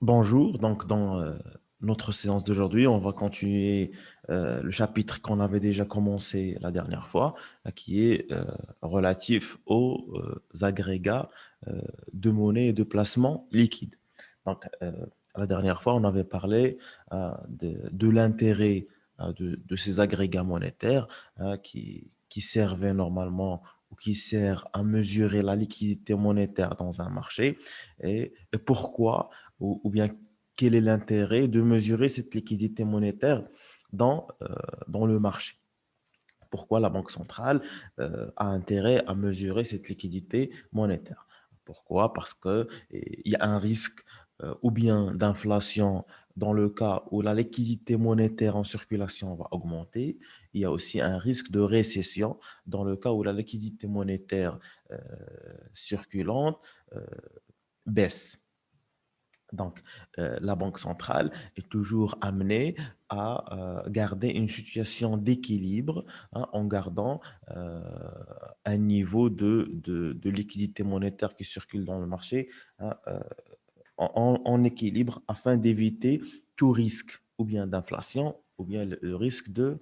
Bonjour, donc dans notre séance d'aujourd'hui, on va continuer le chapitre qu'on avait déjà commencé la dernière fois, qui est relatif aux agrégats euh, de monnaie et de placement liquide. Donc, la dernière fois, on avait parlé de l'intérêt de ces agrégats monétaires qui servaient normalement ou qui servent à mesurer la liquidité monétaire dans un marché et pourquoi ou bien quel est l'intérêt de mesurer cette liquidité monétaire dans le marché. Pourquoi la Banque centrale a intérêt à mesurer cette liquidité monétaire? Pourquoi? Parce qu'il y a un risque ou bien d'inflation dans le cas où la liquidité monétaire en circulation va augmenter. Il y a aussi un risque de récession dans le cas où la liquidité monétaire euh, circulante euh, baisse. Donc, la Banque centrale est toujours amenée à garder une situation d'équilibre en gardant euh, un niveau de liquidité monétaire qui circule dans le marché hein, en équilibre afin d'éviter tout risque ou bien d'inflation ou bien le risque de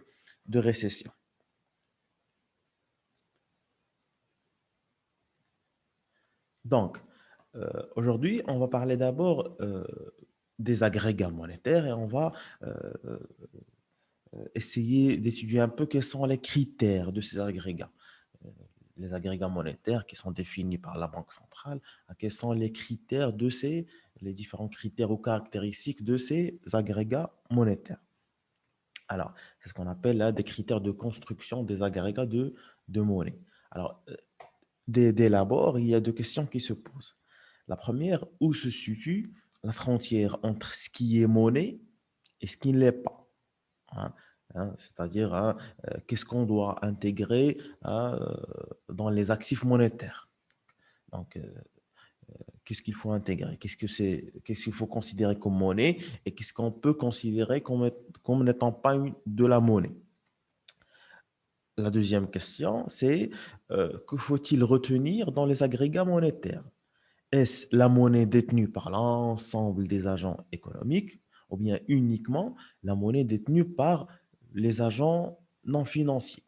récession. Donc, aujourd'hui, on va parler d'abord des agrégats monétaires et on va euh, essayer d'étudier un peu quels sont les critères de ces agrégats. Euh, Les agrégats monétaires qui sont définis par la Banque centrale, quels sont les critères les différents critères ou caractéristiques de ces agrégats monétaires. Alors, c'est ce qu'on appelle là, des critères de construction des agrégats de monnaie. Alors, dès l'abord, il y a deux questions qui se posent. La première, où se situe la frontière entre ce qui est monnaie et ce qui ne l'est pas? Hein, c'est-à-dire, qu'est-ce qu'on doit intégrer dans les actifs monétaires. Donc, qu'est-ce qu'il faut intégrer? Qu'est-ce qu'il faut considérer comme monnaie et qu'est-ce qu'on peut considérer comme n'étant pas de la monnaie? La deuxième question, c'est que faut-il retenir dans les agrégats monétaires? Est-ce la monnaie détenue par l'ensemble des agents économiques ou bien uniquement la monnaie détenue par les agents non financiers?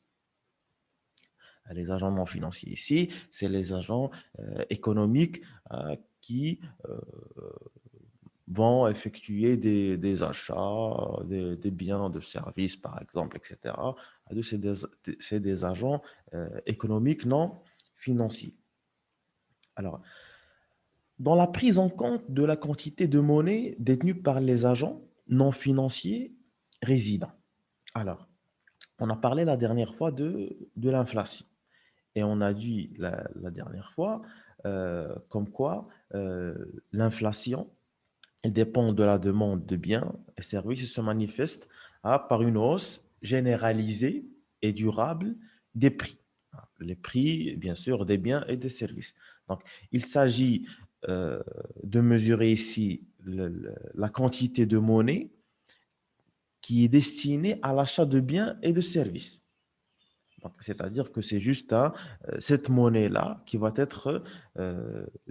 Les agents non financiers ici, c'est les agents économiques qui vont effectuer des achats, des biens, de services, par exemple, etc. C'est des agents économiques non financiers. Alors, dans la prise en compte de la quantité de monnaie détenue par les agents non financiers résidents. Alors, on a parlé la dernière fois de l'inflation. Et on a dit la dernière fois comme quoi l'inflation elle dépend de la demande de biens et services et se manifeste par une hausse généralisée et durable des prix. Les prix, bien sûr, des biens et des services. Donc, il s'agit de mesurer ici la quantité de monnaie qui est destinée à l'achat de biens et de services. Donc, c'est-à-dire que c'est juste cette monnaie-là qui va être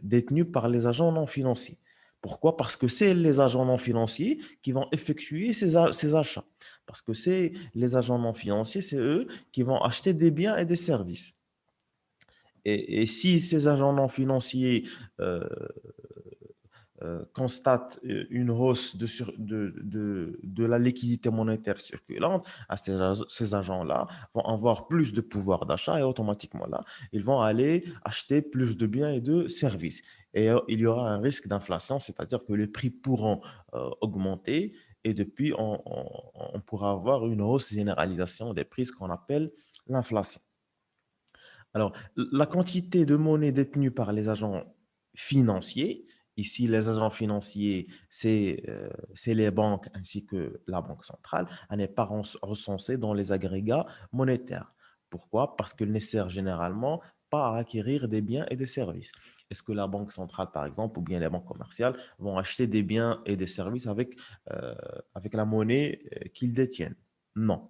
détenue par les agents non financiers. Pourquoi? Parce que c'est les agents non financiers qui vont effectuer ces achats. Parce que c'est les agents non financiers, c'est eux qui vont acheter des biens et des services. Et si ces agents non financiers euh, constate une hausse de la liquidité monétaire circulante, ces agents-là vont avoir plus de pouvoir d'achat et automatiquement là, ils vont aller acheter plus de biens et de services. Et il y aura un risque d'inflation, c'est-à-dire que les prix pourront augmenter et depuis, on pourra avoir une hausse généralisation des prix, ce qu'on appelle l'inflation. Alors, la quantité de monnaie détenue par les agents financiers, ici les agents financiers, c'est les banques ainsi que la Banque centrale, elle n'est pas recensée dans les agrégats monétaires. Pourquoi? Parce qu'elle ne sert généralement pas à acquérir des biens et des services. Est-ce que la Banque centrale, par exemple, ou bien les banques commerciales vont acheter des biens et des services avec la monnaie qu'ils détiennent? Non.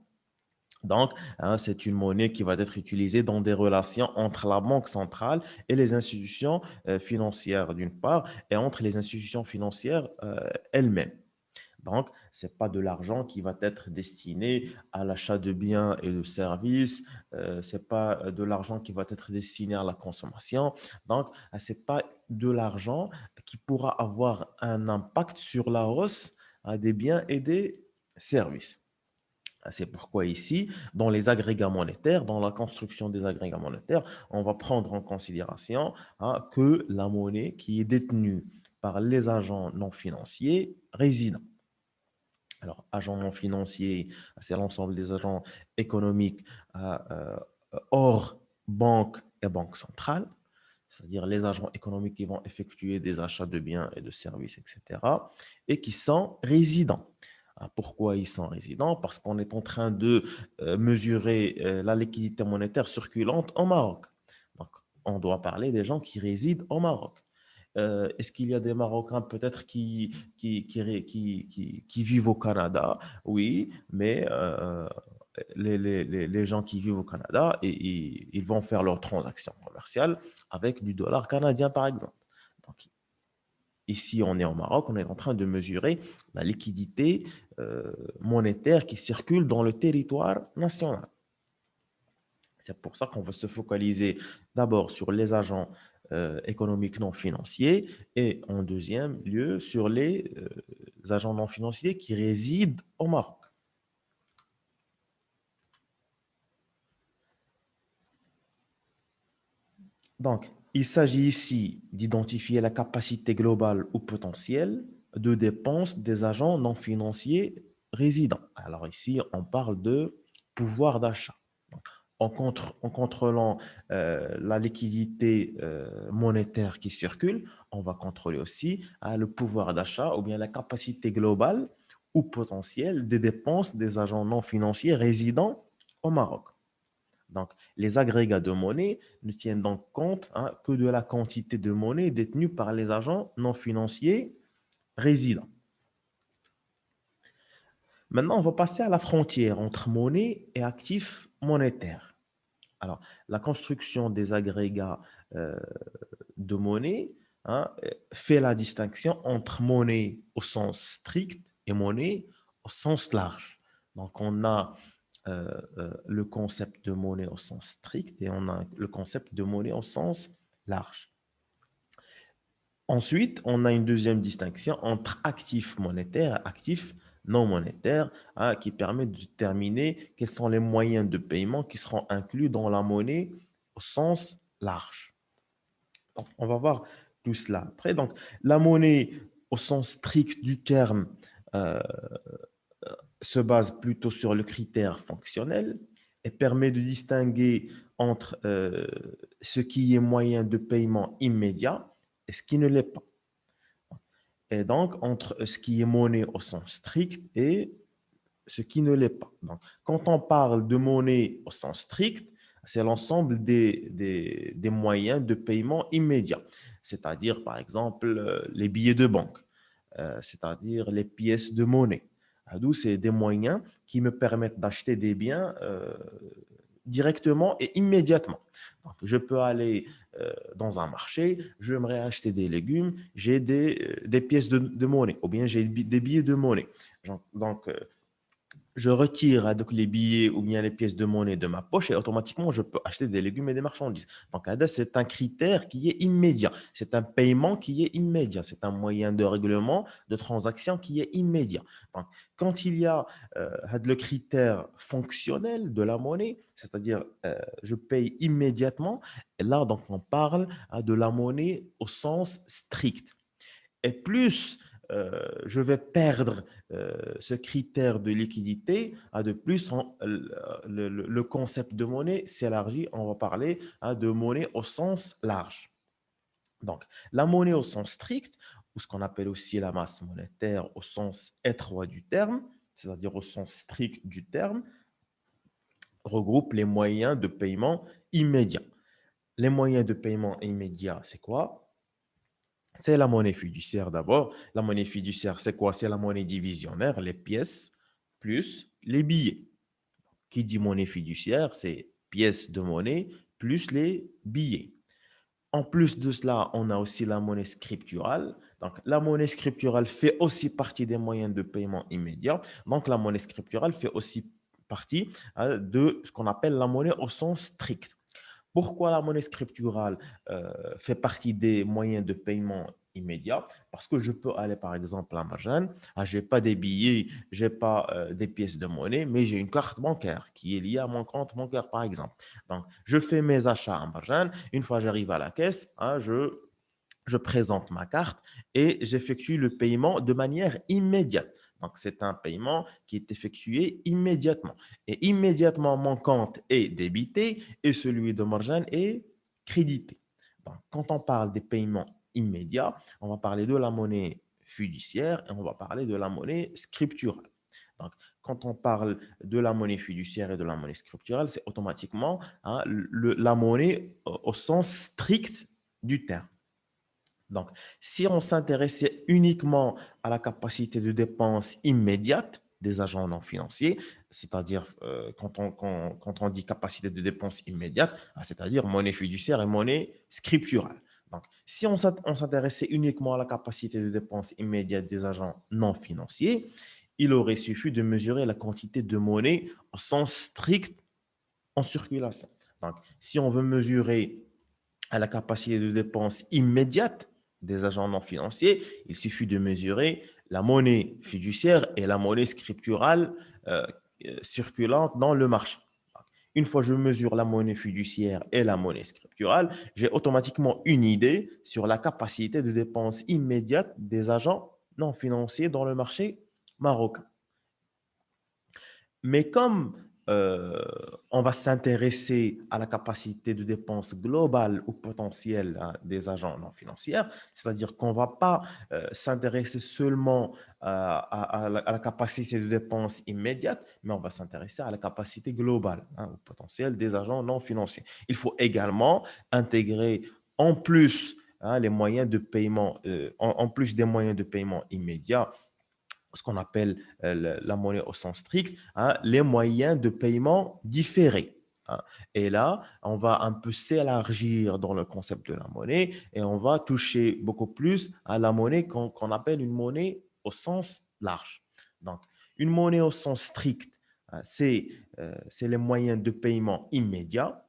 Donc, hein, c'est une monnaie qui va être utilisée dans des relations entre la banque centrale et les institutions financières d'une part, et entre les institutions financières elles-mêmes. Donc, ce n'est pas de l'argent qui va être destiné à l'achat de biens et de services, ce n'est pas de l'argent qui va être destiné à la consommation. Donc, ce n'est pas de l'argent qui pourra avoir un impact sur la hausse des biens et des services. C'est pourquoi ici, dans les agrégats monétaires, dans la construction des agrégats monétaires, on va prendre en considération que la monnaie qui est détenue par les agents non financiers résidents. Alors, agents non financiers, c'est l'ensemble des agents économiques hors banque et banque centrale, c'est-à-dire les agents économiques qui vont effectuer des achats de biens et de services, etc., et qui sont résidents. Pourquoi ils sont résidents? Parce qu'on est en train de mesurer la liquidité monétaire circulante au Maroc. Donc, on doit parler des gens qui résident au Maroc. Est-ce qu'il y a des Marocains peut-être qui vivent au Canada? Oui, mais les gens qui vivent au Canada, ils vont faire leurs transactions commerciales avec du dollar canadien, par exemple. Donc, ici, on est au Maroc, on est en train de mesurer la liquidité monétaire qui circule dans le territoire national. C'est pour ça qu'on va se focaliser d'abord sur les agents économiques non financiers et en deuxième lieu sur les agents non financiers qui résident au Maroc. Donc, il s'agit ici d'identifier la capacité globale ou potentielle de dépenses des agents non financiers résidents. Alors ici, on parle de pouvoir d'achat. En contrôlant la liquidité monétaire qui circule, on va contrôler aussi le pouvoir d'achat ou bien la capacité globale ou potentielle des dépenses des agents non financiers résidents au Maroc. Donc, les agrégats de monnaie ne tiennent donc compte que de la quantité de monnaie détenue par les agents non financiers résidents. Maintenant, on va passer à la frontière entre monnaie et actifs monétaires. Alors, la construction des agrégats euh, de monnaie fait la distinction entre monnaie au sens strict et monnaie au sens large. Donc, on a le concept de monnaie au sens strict et on a le concept de monnaie au sens large. Ensuite, on a une deuxième distinction entre actifs monétaires et actifs non monétaires qui permet de déterminer quels sont les moyens de paiement qui seront inclus dans la monnaie au sens large. Donc, on va voir tout cela après. Donc, la monnaie au sens strict du terme euh, se base plutôt sur le critère fonctionnel et permet de distinguer entre ce qui est moyen de paiement immédiat et ce qui ne l'est pas. Et donc, entre ce qui est monnaie au sens strict et ce qui ne l'est pas. Donc, quand on parle de monnaie au sens strict, c'est l'ensemble des moyens de paiement immédiat, c'est-à-dire, par exemple, les billets de banque, c'est-à-dire les pièces de monnaie. D'où c'est des moyens qui me permettent d'acheter des biens directement et immédiatement. Donc, je peux aller dans un marché, j'aimerais acheter des légumes, j'ai des pièces de monnaie ou bien j'ai des billets de monnaie. Donc, je retire donc les billets ou bien les pièces de monnaie de ma poche et automatiquement, je peux acheter des légumes et des marchandises. Donc, ADA, c'est un critère qui est immédiat. C'est un paiement qui est immédiat. C'est un moyen de règlement de transaction qui est immédiat. Donc, quand il y a le critère fonctionnel de la monnaie, c'est-à-dire je paye immédiatement, et là, donc, on parle de la monnaie au sens strict. Et plus je vais perdre ce critère de liquidité, de plus le concept de monnaie s'élargit. On va parler de monnaie au sens large. Donc, la monnaie au sens strict, ou ce qu'on appelle aussi la masse monétaire au sens étroit du terme, c'est-à-dire au sens strict du terme, regroupe les moyens de paiement immédiats. Les moyens de paiement immédiats, c'est quoi? C'est la monnaie fiduciaire d'abord. La monnaie fiduciaire, c'est quoi? C'est la monnaie divisionnaire, les pièces plus les billets. qui dit monnaie fiduciaire, c'est pièces de monnaie plus les billets. En plus de cela, on a aussi la monnaie scripturale. Donc, la monnaie scripturale fait aussi partie des moyens de paiement immédiat. Donc, la monnaie scripturale fait aussi partie de ce qu'on appelle la monnaie au sens strict. Pourquoi la monnaie scripturale fait partie des moyens de paiement immédiat? Parce que je peux aller, par exemple, à Marjan, je n'ai pas des billets, je n'ai pas des pièces de monnaie, mais j'ai une carte bancaire qui est liée à mon compte bancaire, par exemple. Donc, je fais mes achats à Marjan. Une fois j'arrive à la caisse, je présente ma carte et j'effectue le paiement de manière immédiate. Donc, c'est un paiement qui est effectué immédiatement. Et immédiatement, mon compte est débité et celui de Marjan est crédité. Donc, quand on parle des paiements immédiats, on va parler de la monnaie fiduciaire et on va parler de la monnaie scripturale. Donc, quand on parle de la monnaie fiduciaire et de la monnaie scripturale, c'est automatiquement la monnaie au sens strict du terme. Donc, si on s'intéressait uniquement à la capacité de dépense immédiate des agents non financiers, c'est-à-dire quand on dit capacité de dépense immédiate, c'est-à-dire monnaie fiduciaire et monnaie scripturale. Donc, si on s'intéressait uniquement à la capacité de dépense immédiate des agents non financiers, il aurait suffi de mesurer la quantité de monnaie au sens strict en circulation. Donc, si on veut mesurer à la capacité de dépense immédiate des agents non financiers, il suffit de mesurer la monnaie fiduciaire et la monnaie scripturale euh, circulante dans le marché. Une fois que je mesure la monnaie fiduciaire et la monnaie scripturale, j'ai automatiquement une idée sur la capacité de dépense immédiate des agents non financiers dans le marché marocain. Mais comme on va s'intéresser à la capacité de dépense globale ou potentielle des agents non financiers, c'est-à-dire qu'on ne va pas s'intéresser seulement à la capacité de dépense immédiate, mais on va s'intéresser à la capacité globale ou potentielle des agents non financiers. Il faut également intégrer en plus les moyens de paiement, en plus des moyens de paiement immédiats, ce qu'on appelle la monnaie au sens strict, les moyens de paiement différés. Et là, on va un peu s'élargir dans le concept de la monnaie et on va toucher beaucoup plus à la monnaie qu'on appelle une monnaie au sens large. Donc, une monnaie au sens strict, c'est les moyens de paiement immédiats.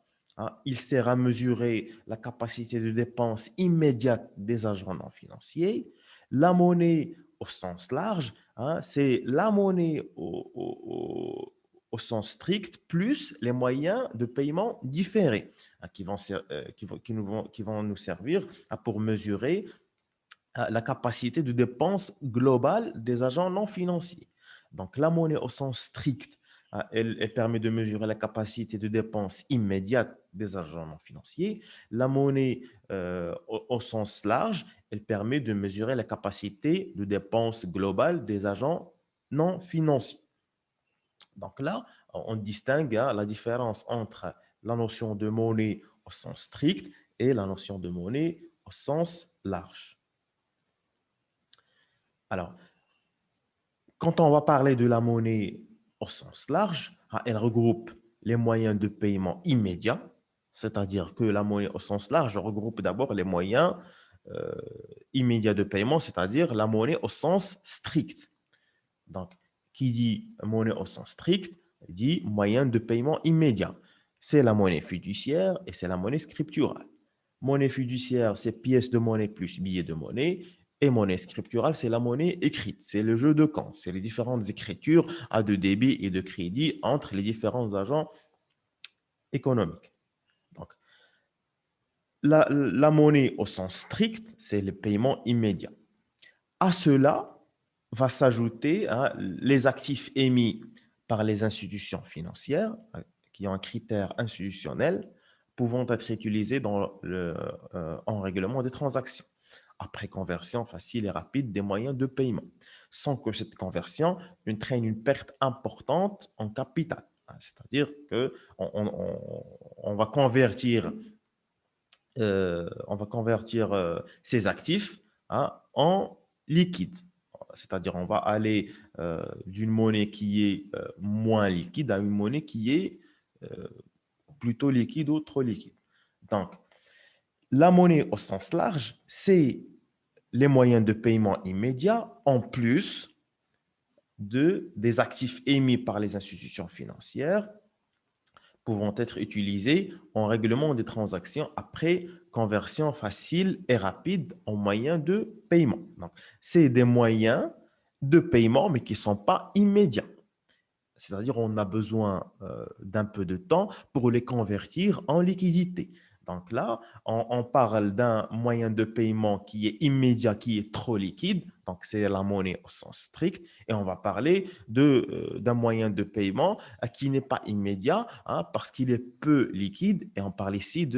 Il sert à mesurer la capacité de dépense immédiate des agents non financiers. La monnaie au sens large, c'est la monnaie au sens strict plus les moyens de paiement différés qui vont nous servir pour mesurer la capacité de dépense globale des agents non financiers. Donc, la monnaie au sens strict, elle permet de mesurer la capacité de dépense immédiate des agents non financiers. La monnaie au sens large, elle permet de mesurer la capacité de dépense globale des agents non financiers. Donc là, on distingue la différence entre la notion de monnaie au sens strict et la notion de monnaie au sens large. Alors, quand on va parler de la monnaie au sens large, elle regroupe les moyens de paiement immédiats, c'est-à-dire que la monnaie au sens large regroupe d'abord les moyens euh, immédiats de paiement, c'est-à-dire la monnaie au sens strict. Donc, qui dit monnaie au sens strict dit moyen de paiement immédiat. C'est la monnaie fiduciaire et c'est la monnaie scripturale. Monnaie fiduciaire, c'est pièces de monnaie plus billets de monnaie. Et monnaie scripturale, c'est la monnaie écrite. C'est le jeu de camp. C'est les différentes écritures à de débit et de crédit entre les différents agents économiques. Donc, la monnaie au sens strict, c'est le paiement immédiat. À cela va s'ajouter les actifs émis par les institutions financières qui ont un critère institutionnel pouvant être utilisés en règlement des transactions après conversion facile et rapide des moyens de paiement, sans que cette conversion entraîne une perte importante en capital. C'est-à-dire qu'on va convertir, ces actifs en liquide. c'est-à-dire on va aller d'une monnaie qui est moins liquide à une monnaie qui est euh, plutôt liquide ou trop liquide. Donc, la monnaie au sens large, c'est les moyens de paiement immédiat en plus des actifs émis par les institutions financières pouvant être utilisés en règlement des transactions après conversion facile et rapide en moyens de paiement. Donc, c'est des moyens de paiement, mais qui ne sont pas immédiats. C'est-à-dire on a besoin d'un peu de temps pour les convertir en liquidité. Donc là, on parle d'un moyen de paiement qui est immédiat, qui est trop liquide, donc c'est la monnaie au sens strict, et on va parler d'un moyen de paiement qui n'est pas immédiat parce qu'il est peu liquide, et on parle ici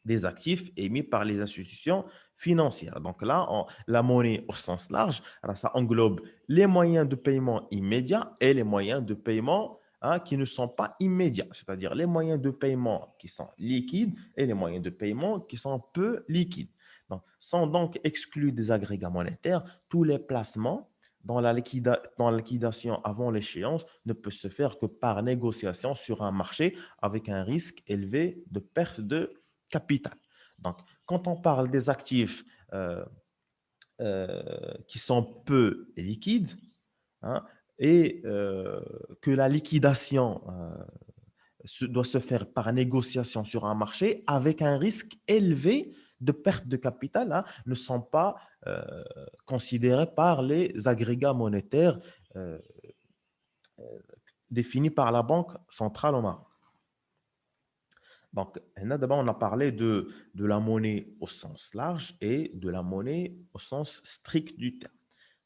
des actifs émis par les institutions financières. Donc là, la monnaie au sens large, alors ça englobe les moyens de paiement immédiats et les moyens de paiement qui ne sont pas immédiats, c'est-à-dire les moyens de paiement qui sont liquides et les moyens de paiement qui sont peu liquides. Donc, sont donc exclus des agrégats monétaires tous les placements dans la liquidation avant l'échéance ne peut se faire que par négociation sur un marché avec un risque élevé de perte de capital. Donc, quand on parle des actifs qui sont peu liquides hein, et que la liquidation doit se faire par négociation sur un marché avec un risque élevé de perte de capital, ne sont pas considérés par les agrégats monétaires euh, définis par la Banque centrale au Maroc. Donc, d'abord, on a parlé de la monnaie au sens large et de la monnaie au sens strict du terme.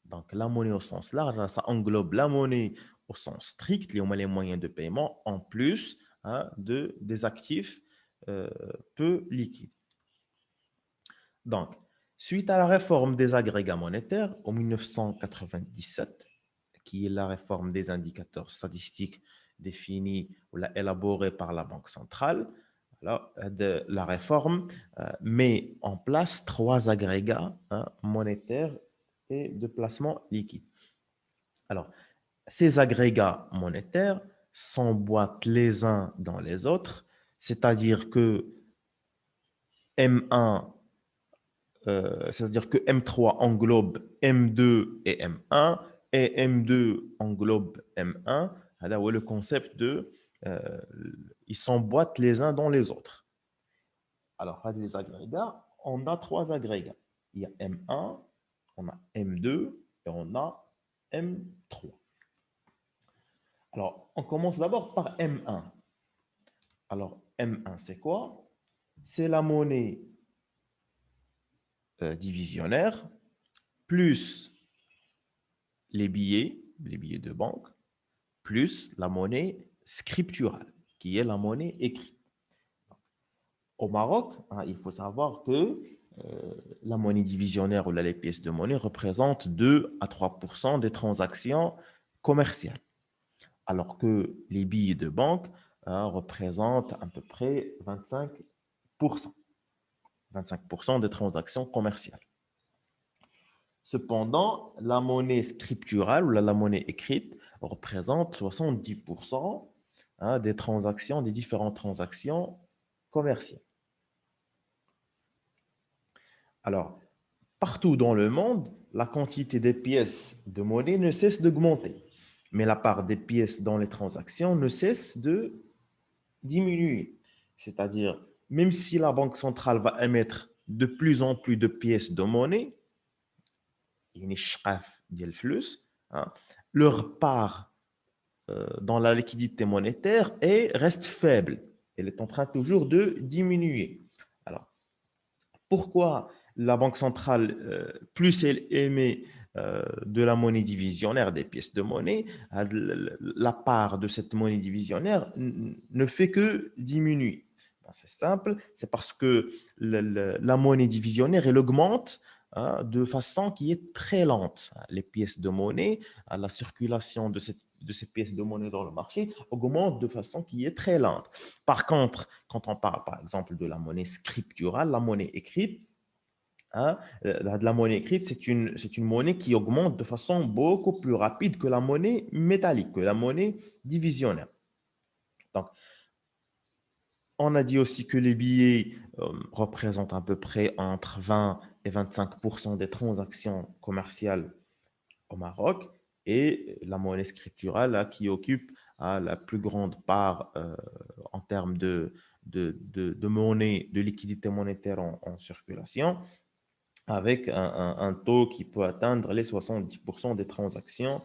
Donc, la monnaie au sens large, ça englobe la monnaie au sens strict, les moyens de paiement, en plus des actifs euh, peu liquides. Donc, suite à la réforme des agrégats monétaires en 1997, qui est la réforme des indicateurs statistiques définis ou élaborés par la Banque centrale, la réforme met en place trois agrégats monétaires et de placement liquide. Alors, ces agrégats monétaires s'emboîtent les uns dans les autres, c'est-à-dire que M1, c'est-à-dire que M3 englobe M2 et M1, et M2 englobe M1. Alors, le concept euh, ils s'emboîtent les uns dans les autres. Alors, les agrégats, on a trois agrégats. Il y a M1, on a M2 et on a M3. Alors, on commence d'abord par M1. Alors, M1, c'est quoi? C'est la monnaie divisionnaire plus les billets de banque, plus la monnaie scripturale, qui est la monnaie écrite. Au Maroc, il faut savoir que la monnaie divisionnaire ou les pièces de monnaie représentent 2 à 3% des transactions commerciales, alors que les billets de banque représentent à peu près 25% des transactions commerciales. Cependant, la monnaie scripturale ou la monnaie écrite représente 70% des différentes transactions commerciales. Alors, partout dans le monde, la quantité des pièces de monnaie ne cesse d'augmenter, mais la part des pièces dans les transactions ne cesse de diminuer. C'est-à-dire, même si la Banque centrale va émettre de plus en plus de pièces de monnaie, hein, leur part dans la liquidité monétaire reste faible. Elle est en train toujours de diminuer. Alors, pourquoi la Banque centrale, plus elle émet de la monnaie divisionnaire, des pièces de monnaie, la part de cette monnaie divisionnaire ne fait que diminuer. C'est simple, c'est parce que la monnaie divisionnaire, elle augmente de façon qui est très lente. Les pièces de monnaie, la circulation de ces pièces de monnaie dans le marché augmente de façon qui est très lente. Par contre, quand on parle par exemple de la monnaie scripturale, la monnaie écrite, hein, de la monnaie écrite, c'est une monnaie qui augmente de façon beaucoup plus rapide que la monnaie métallique, que la monnaie divisionnaire. Donc, on a dit aussi que les billets représentent à peu près entre 20 et 25% des transactions commerciales au Maroc et la monnaie scripturale là, qui occupe la plus grande part en termes de monnaie, de liquidité monétaire en circulation, avec un taux qui peut atteindre les 70% des transactions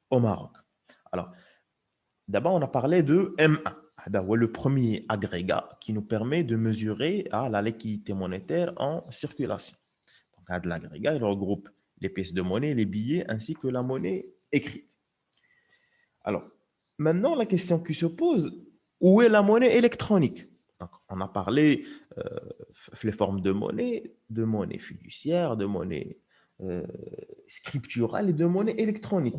au Maroc. Alors, d'abord, on a parlé de M1. C'est le premier agrégat qui nous permet de mesurer la liquidité monétaire en circulation. Donc, l'agrégat, il regroupe les pièces de monnaie, les billets, ainsi que la monnaie écrite. Alors, maintenant, la question qui se pose, où est la monnaie électronique? Donc, on a parlé les formes de monnaie fiduciaire, de monnaie euh, scripturale et de monnaie électronique.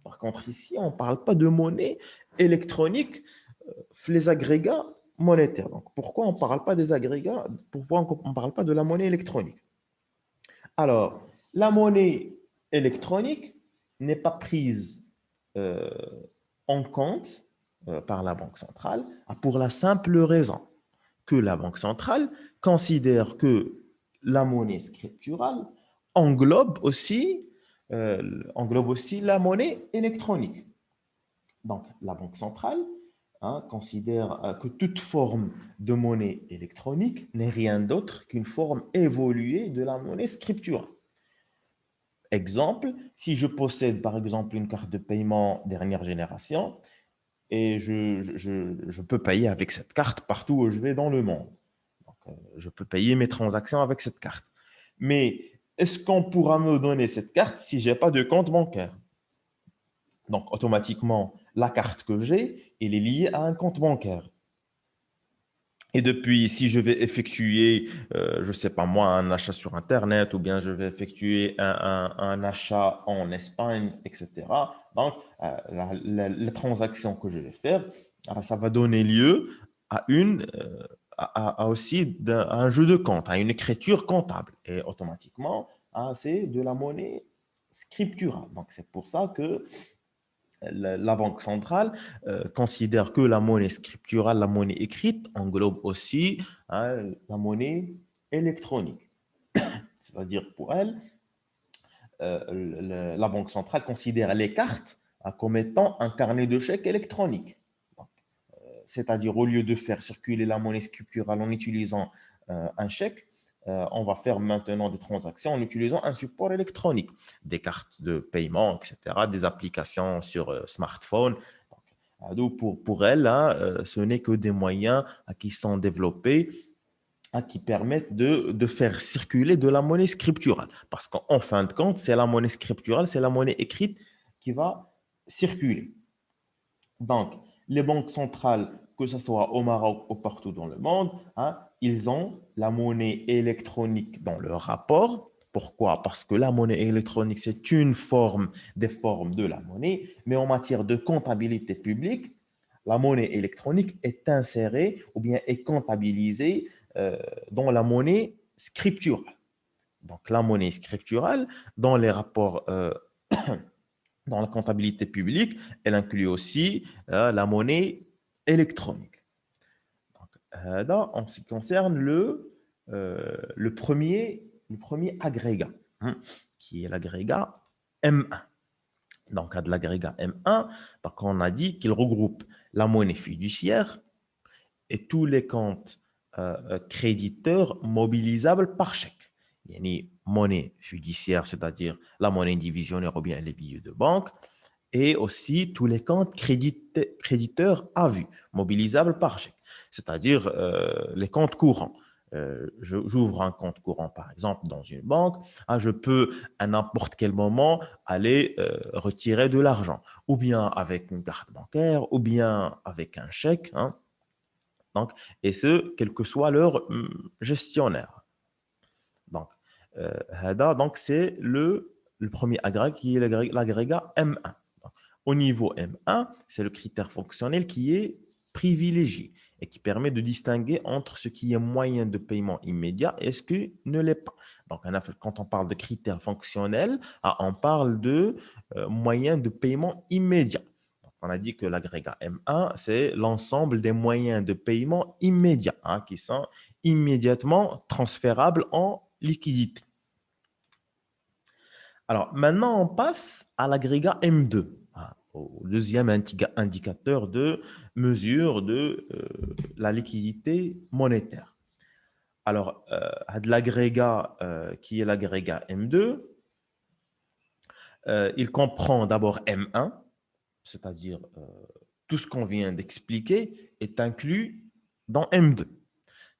Par contre, ici, on ne parle pas de monnaie électronique, les agrégats monétaires. Donc, pourquoi on ne parle pas des agrégats? Pourquoi on ne parle pas de la monnaie électronique? Alors, la monnaie électronique n'est pas prise euh, en compte par la Banque centrale pour la simple raison que la Banque centrale considère que la monnaie scripturale englobe aussi, englobe aussi la monnaie électronique. Donc, la Banque centrale considère que toute forme de monnaie électronique n'est rien d'autre qu'une forme évoluée de la monnaie scripturale. Exemple, si je possède par exemple une carte de paiement dernière génération et je peux payer avec cette carte partout où je vais dans le monde. Donc, je peux payer mes transactions avec cette carte. Mais est-ce qu'on pourra me donner cette carte si je n'ai pas de compte bancaire? Donc, automatiquement, la carte que j'ai, elle est liée à un compte bancaire. Et depuis, si je vais effectuer, je ne sais pas moi, un achat sur Internet ou bien je vais effectuer un achat en Espagne, etc. Donc, la transaction que je vais faire, ça va donner lieu à aussi à un jeu de compte, à une écriture comptable. Et automatiquement, c'est de la monnaie scripturale. Donc, c'est pour ça que la Banque centrale considère que la monnaie scripturale, la monnaie écrite, englobe aussi la monnaie électronique. C'est-à-dire pour elle, la Banque centrale considère les cartes comme étant un carnet de chèques électronique. C'est-à-dire au lieu de faire circuler la monnaie scripturale en utilisant un chèque, on va faire maintenant des transactions en utilisant un support électronique, des cartes de paiement, etc., des applications sur smartphone. Donc, pour elle, ce n'est que des moyens qui sont développés qui permettent de faire circuler de la monnaie scripturale. Parce qu'en fin de compte, c'est la monnaie scripturale, c'est la monnaie écrite qui va circuler. Donc, les banques centrales, que ce soit au Maroc ou partout dans le monde, ils ont la monnaie électronique dans leur rapport. Pourquoi? Parce que la monnaie électronique, c'est une forme des formes de la monnaie, mais en matière de comptabilité publique, la monnaie électronique est insérée ou bien est comptabilisée dans la monnaie scripturale. Donc, la monnaie scripturale, dans les rapports dans la comptabilité publique, elle inclut aussi la monnaie électronique. Donc, en ce qui concerne le premier agrégat, qui est l'agrégat M1. Donc, de l'agrégat M1, donc on a dit qu'il regroupe la monnaie fiduciaire et tous les comptes créditeurs mobilisables par chèque. Il y a une monnaie fiduciaire, c'est-à-dire la monnaie divisionnaire ou bien les billets de banque, et aussi tous les comptes créditeurs à vue, mobilisables par chèque, c'est-à-dire les comptes courants. J'ouvre un compte courant, par exemple, dans une banque, je peux à n'importe quel moment aller retirer de l'argent, ou bien avec une carte bancaire, ou bien avec un chèque, donc, et ce, quel que soit leur gestionnaire. Donc, donc c'est le premier agrégat qui est l'agrégat M1. Au niveau M1, c'est le critère fonctionnel qui est privilégié et qui permet de distinguer entre ce qui est moyen de paiement immédiat et ce qui ne l'est pas. Donc, quand on parle de critères fonctionnels, on parle de moyens de paiement immédiat. Donc, on a dit que l'agrégat M1, c'est l'ensemble des moyens de paiement immédiat qui sont immédiatement transférables en liquidité. Alors, maintenant, on passe à l'agrégat M2, au deuxième indicateur de mesure de la liquidité monétaire. Alors, l'agrégat qui est l'agrégat M2, il comprend d'abord M1, c'est-à-dire tout ce qu'on vient d'expliquer est inclus dans M2,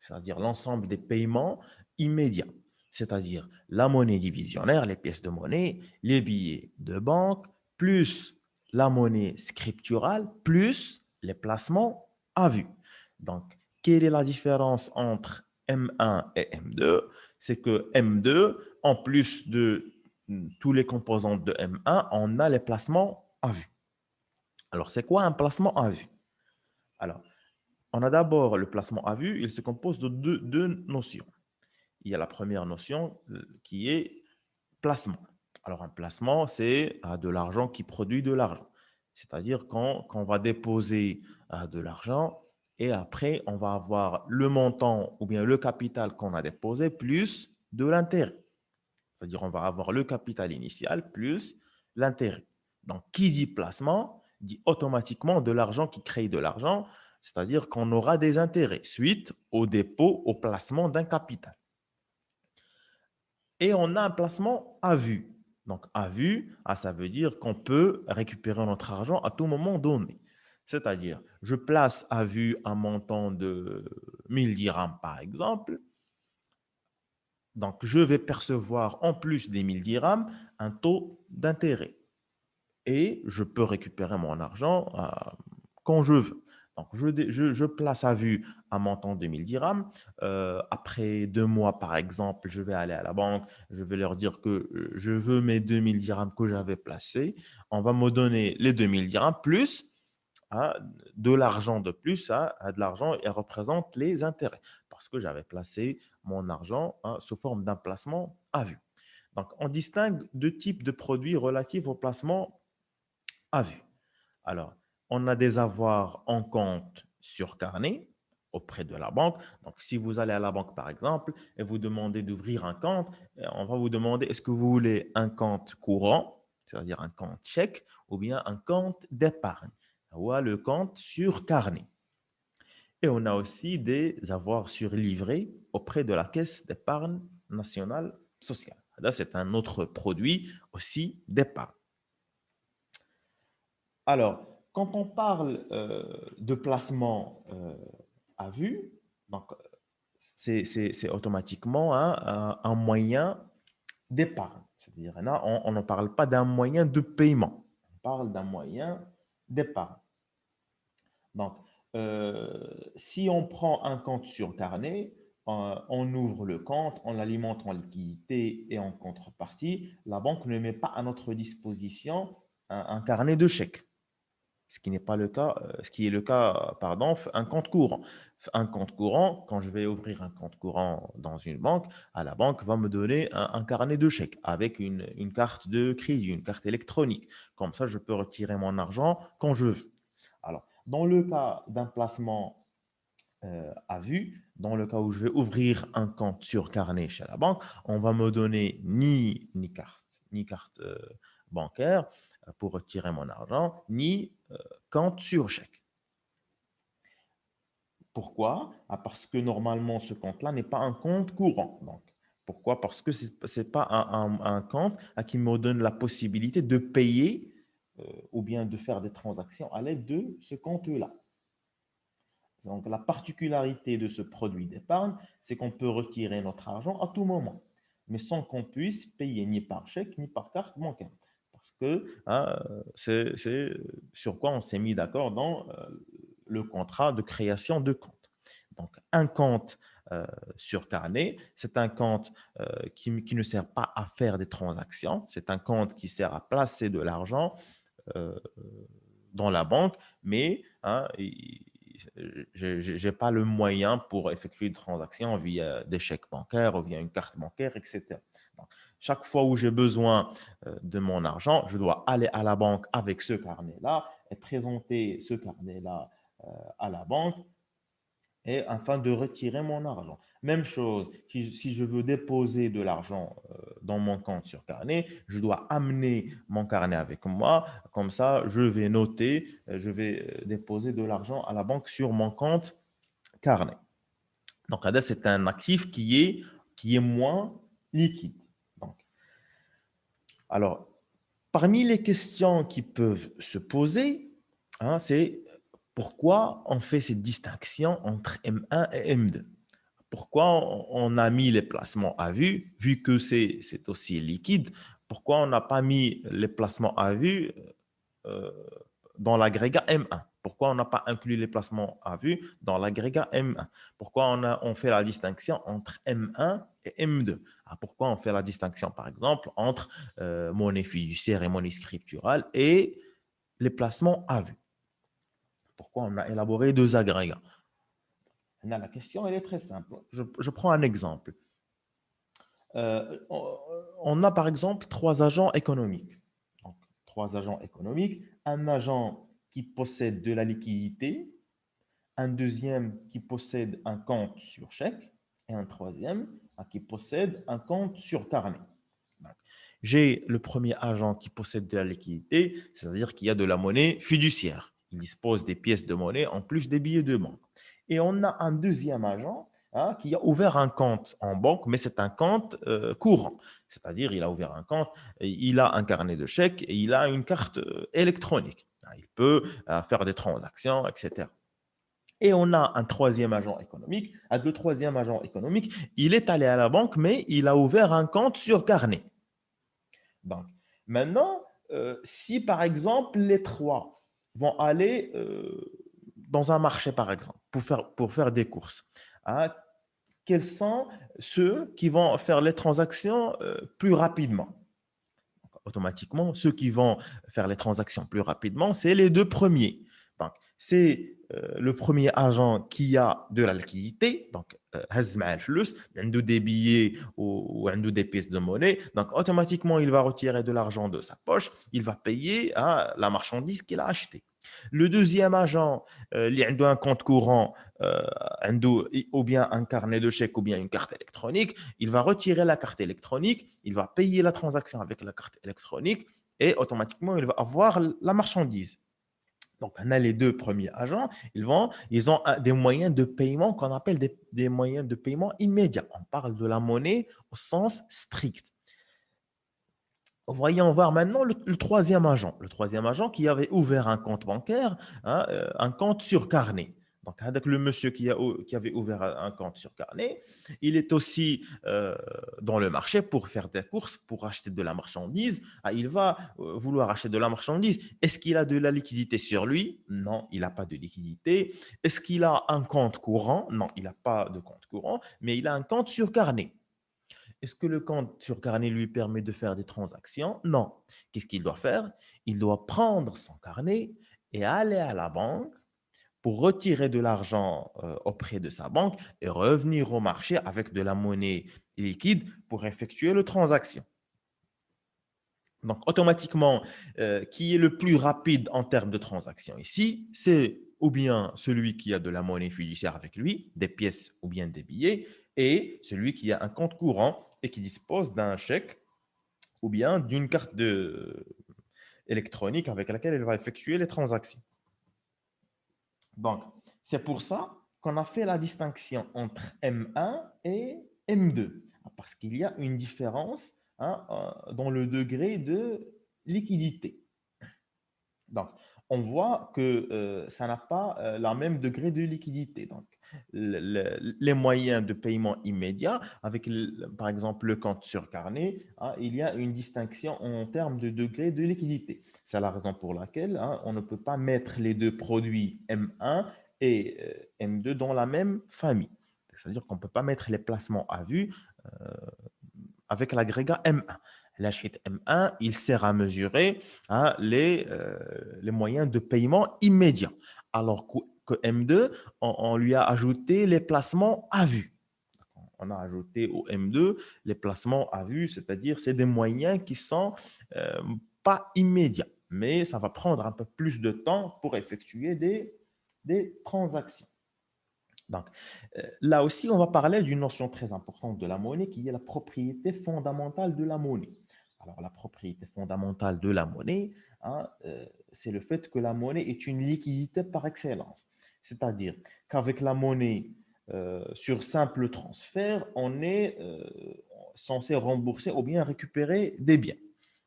c'est-à-dire l'ensemble des paiements immédiats, c'est-à-dire la monnaie divisionnaire, les pièces de monnaie, les billets de banque, plus la monnaie scripturale, plus les placements à vue. Donc, quelle est la différence entre M1 et M2? C'est que M2, en plus de tous les composants de M1, on a les placements à vue. Alors, c'est quoi un placement à vue? Alors, on a d'abord le placement à vue, il se compose de deux notions. Il y a la première notion qui est placement. Alors, un placement, c'est de l'argent qui produit de l'argent. C'est-à-dire qu'on va déposer de l'argent et après, on va avoir le montant ou bien le capital qu'on a déposé plus de l'intérêt. C'est-à-dire on va avoir le capital initial plus l'intérêt. Donc, qui dit placement dit automatiquement de l'argent qui crée de l'argent, c'est-à-dire qu'on aura des intérêts suite au dépôt, au placement d'un capital. Et on a un placement à vue. Donc, à vue, ça veut dire qu'on peut récupérer notre argent à tout moment donné. C'est-à-dire, je place à vue un montant de 1000 dirhams, par exemple. Donc, je vais percevoir en plus des 1000 dirhams un taux d'intérêt. Et je peux récupérer mon argent quand je veux. Donc, je place à vue un montant de 1000 dirhams. Après 2 mois, par exemple, je vais aller à la banque. Je vais leur dire que je veux mes 2000 dirhams que j'avais placés. On va me donner les 2000 dirhams plus de l'argent de plus, de l'argent et représente les intérêts parce que j'avais placé mon argent sous forme d'un placement à vue. Donc, on distingue deux types de produits relatifs au placement à vue. Alors, on a des avoirs en compte sur carnet auprès de la banque. Donc, si vous allez à la banque, par exemple, et vous demandez d'ouvrir un compte, on va vous demander est-ce que vous voulez un compte courant, c'est-à-dire un compte chèque, ou bien un compte d'épargne, ou le compte sur carnet. Et on a aussi des avoirs sur livret auprès de la Caisse d'épargne nationale sociale. Là, c'est un autre produit aussi d'épargne. Alors, quand on parle de placement à vue, donc c'est automatiquement un moyen d'épargne. C'est-à-dire, là, on ne parle pas d'un moyen de paiement, on parle d'un moyen d'épargne. Donc, si on prend un compte sur carnet, on ouvre le compte, on l'alimente en liquidité et en contrepartie, la banque ne met pas à notre disposition un carnet de chèques. Ce qui n'est pas le cas, ce qui est le cas, pardon, un compte courant. Un compte courant, quand je vais ouvrir un compte courant dans une banque, la banque va me donner un carnet de chèques avec une carte de crédit, une carte électronique. Comme ça, je peux retirer mon argent quand je veux. Alors, dans le cas d'un placement à vue, dans le cas où je vais ouvrir un compte sur carnet chez la banque, on va me donner ni carte bancaire pour retirer mon argent, ni compte sur chèque. Pourquoi? Parce que normalement, ce compte-là n'est pas un compte courant. Donc, pourquoi? Parce que ce n'est pas un compte qui me donne la possibilité de payer ou bien de faire des transactions à l'aide de ce compte-là. Donc, la particularité de ce produit d'épargne, c'est qu'on peut retirer notre argent à tout moment, mais sans qu'on puisse payer ni par chèque ni par carte bancaire. Parce que c'est sur quoi on s'est mis d'accord dans le contrat de création de compte. Donc, un compte sur carnet, c'est un compte qui ne sert pas à faire des transactions, c'est un compte qui sert à placer de l'argent euh, dans la banque, mais je n'ai pas le moyen pour effectuer une transaction via des chèques bancaires ou via une carte bancaire, etc. Donc, chaque fois où j'ai besoin de mon argent, je dois aller à la banque avec ce carnet-là et présenter ce carnet-là à la banque et afin de retirer mon argent. Même chose, si je veux déposer de l'argent dans mon compte sur carnet, je dois amener mon carnet avec moi. Comme ça, je vais noter, je vais déposer de l'argent à la banque sur mon compte carnet. Donc, là, c'est un actif qui est moins liquide. Donc, alors, parmi les questions qui peuvent se poser, hein, c'est pourquoi on fait cette distinction entre M1 et M2. Pourquoi on a mis les placements à vue, vu que c'est aussi liquide, pourquoi on n'a pas mis les placements à vue euh, dans l'agrégat M1? Pourquoi on n'a pas inclus les placements à vue dans l'agrégat M1? Pourquoi on fait la distinction entre M1 et M2? Pourquoi on fait la distinction, par exemple, entre monnaie fiduciaire et monnaie scripturale et les placements à vue? Pourquoi on a élaboré deux agrégats? La question, elle est très simple. Je prends un exemple. On a par exemple trois agents économiques. Donc, trois agents économiques. Un agent qui possède de la liquidité, un deuxième qui possède un compte sur chèque et un troisième qui possède un compte sur carnet. J'ai le premier agent qui possède de la liquidité, c'est-à-dire qu'il y a de la monnaie fiduciaire. Il dispose des pièces de monnaie en plus des billets de banque. Et on a un deuxième agent qui a ouvert un compte en banque, mais c'est un compte courant. C'est-à-dire, il a ouvert un compte, il a un carnet de chèques et il a une carte électronique. Il peut faire des transactions, etc. Et on a un troisième agent économique. Le troisième agent économique, il est allé à la banque, mais il a ouvert un compte sur carnet. Donc, maintenant, si par exemple les trois vont aller dans un marché, par exemple, pour faire des courses, hein, quels sont ceux qui vont faire les transactions plus rapidement? Automatiquement, ceux qui vont faire les transactions plus rapidement, c'est les deux premiers. Donc, c'est le premier agent qui a de la liquidité, donc هز معاه الفلوس, عنده des billets ou عنده des pièces de monnaie, donc automatiquement il va retirer de l'argent de sa poche, il va payer la marchandise qu'il a achetée. Le deuxième agent, il a un compte courant, ou bien un carnet de chèques ou bien une carte électronique, il va retirer la carte électronique, il va payer la transaction avec la carte électronique et automatiquement il va avoir la marchandise. Donc, on a les deux premiers agents, ils ont des moyens de paiement qu'on appelle des moyens de paiement immédiats. On parle de la monnaie au sens strict. Voyons voir maintenant le troisième agent. Le troisième agent qui avait ouvert un compte bancaire, un compte sur carnet. Donc, avec le monsieur qui avait ouvert un compte sur carnet, il est aussi dans le marché pour faire des courses, pour acheter de la marchandise. Il va vouloir acheter de la marchandise. Est-ce qu'il a de la liquidité sur lui? Non, il n'a pas de liquidité. Est-ce qu'il a un compte courant? Non, il n'a pas de compte courant, mais il a un compte sur carnet. Est-ce que le compte sur carnet lui permet de faire des transactions? Non. Qu'est-ce qu'il doit faire? Il doit prendre son carnet et aller à la banque pour retirer de l'argent auprès de sa banque et revenir au marché avec de la monnaie liquide pour effectuer le transaction. Donc, automatiquement, qui est le plus rapide en termes de transaction ici? C'est ou bien celui qui a de la monnaie fiduciaire avec lui, des pièces ou bien des billets, et celui qui a un compte courant et qui dispose d'un chèque ou bien d'une carte électronique avec laquelle elle va effectuer les transactions. Donc, c'est pour ça qu'on a fait la distinction entre M1 et M2, parce qu'il y a une différence dans le degré de liquidité. Donc, on voit que ça n'a pas le même degré de liquidité. Donc, les moyens de paiement immédiat, avec par exemple le compte sur carnet, il y a une distinction en termes de degré de liquidité. C'est la raison pour laquelle on ne peut pas mettre les deux produits M1 et M2 dans la même famille. C'est-à-dire qu'on ne peut pas mettre les placements à vue avec l'agrégat M1. L'agrégat M1, il sert à mesurer les moyens de paiement immédiat. Alors que M2, on lui a ajouté les placements à vue. On a ajouté au M2 les placements à vue, c'est-à-dire c'est des moyens qui sont pas immédiats, mais ça va prendre un peu plus de temps pour effectuer des transactions. Donc, là aussi, on va parler d'une notion très importante de la monnaie qui est la propriété fondamentale de la monnaie. Alors, la propriété fondamentale de la monnaie, hein, c'est le fait que la monnaie est une liquidité par excellence. C'est-à-dire qu'avec la monnaie, sur simple transfert, on est censé rembourser ou bien récupérer des biens.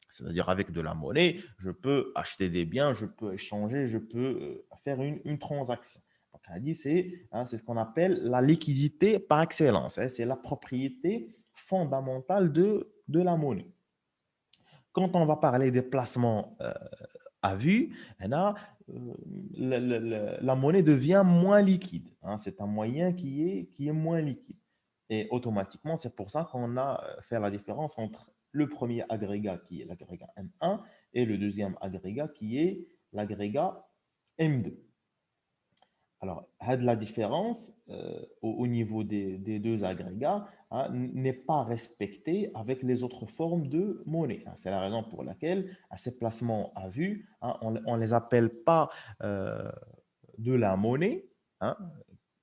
C'est-à-dire avec de la monnaie, je peux acheter des biens, je peux échanger, je peux faire une transaction. Donc, on a dit, c'est ce qu'on appelle la liquidité par excellence. Hein, c'est la propriété fondamentale de la monnaie. Quand on va parler des placements à vue, là, la monnaie devient moins liquide. Hein, c'est un moyen qui est moins liquide. Et automatiquement, c'est pour ça qu'on a fait la différence entre le premier agrégat qui est l'agrégat M1 et le deuxième agrégat qui est l'agrégat M2. Alors, la différence au niveau des deux agrégats, hein, n'est pas respectée avec les autres formes de monnaie. Hein. C'est la raison pour laquelle ces placements à vue, hein, on ne les appelle pas de la monnaie. Hein.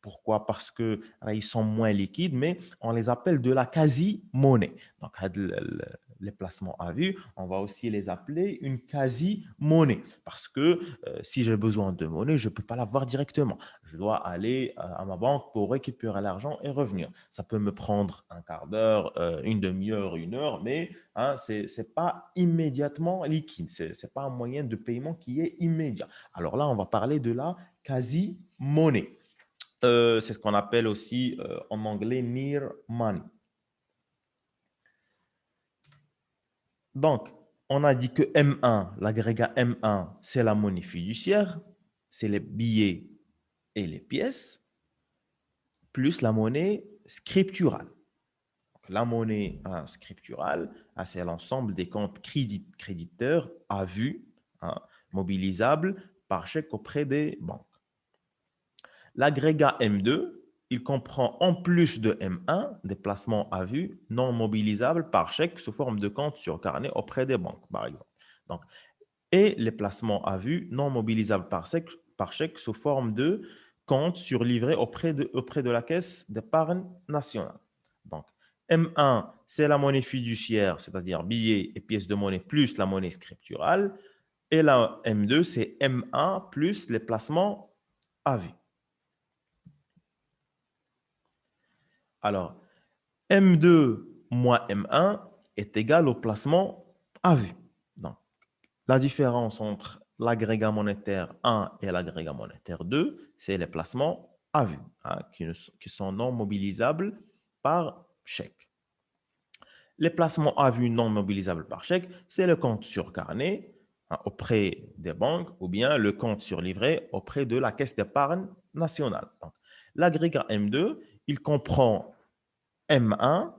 Pourquoi? Parce que ils sont moins liquides, mais on les appelle de la quasi-monnaie. Donc, les placements à vue, on va aussi les appeler une quasi-monnaie. Parce que si j'ai besoin de monnaie, je ne peux pas l'avoir directement. Je dois aller à ma banque pour récupérer l'argent et revenir. Ça peut me prendre un quart d'heure, une demi-heure, une heure, mais hein, ce n'est pas immédiatement liquide. Ce n'est pas un moyen de paiement qui est immédiat. Alors là, on va parler de la quasi-monnaie. C'est ce qu'on appelle aussi en anglais near money. Donc, on a dit que M1, l'agrégat M1, c'est la monnaie fiduciaire, c'est les billets et les pièces, plus la monnaie scripturale. Donc, la monnaie scripturale, c'est l'ensemble des comptes créditeurs à vue, hein, mobilisables par chèque auprès des banques. L'agrégat M2, il comprend en plus de M1 des placements à vue non mobilisables par chèque sous forme de compte sur carnet auprès des banques, par exemple. Donc, et les placements à vue non mobilisables par chèque sous forme de compte sur livret auprès de la caisse d'épargne nationale. Donc, M1, c'est la monnaie fiduciaire, c'est-à-dire billets et pièces de monnaie plus la monnaie scripturale. Et la M2, c'est M1 plus les placements à vue. Alors, M2 moins M1 est égal au placement à vue. Donc, la différence entre l'agrégat monétaire 1 et l'agrégat monétaire 2, c'est les placements à vue, hein, qui sont non mobilisables par chèque. Les placements à vue non mobilisables par chèque, c'est le compte sur carnet, hein, auprès des banques ou bien le compte sur livret auprès de la caisse d'épargne nationale. Donc, l'agrégat M2, il comprend M1,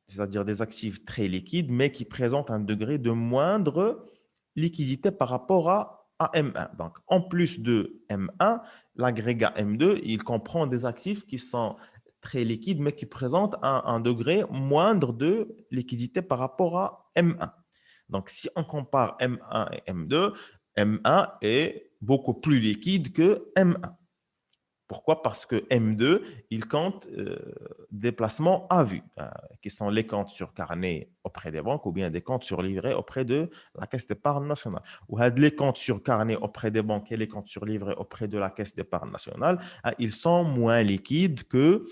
c'est-à-dire des actifs très liquides, mais qui présentent un degré de moindre liquidité par rapport à M1. Donc, en plus de M1, l'agrégat M2, il comprend des actifs qui sont très liquides, mais qui présentent un degré moindre de liquidité par rapport à M1. Donc, si on compare M1 et M2, M1 est beaucoup plus liquide que M1. Pourquoi? Parce que M2, il compte des placements à vue, qui sont les comptes sur carnet auprès des banques ou bien des comptes sur livret auprès de la Caisse d'épargne nationale. Ou les comptes sur carnet auprès des banques et les comptes sur livret auprès de la Caisse d'épargne nationale, ils sont moins liquides que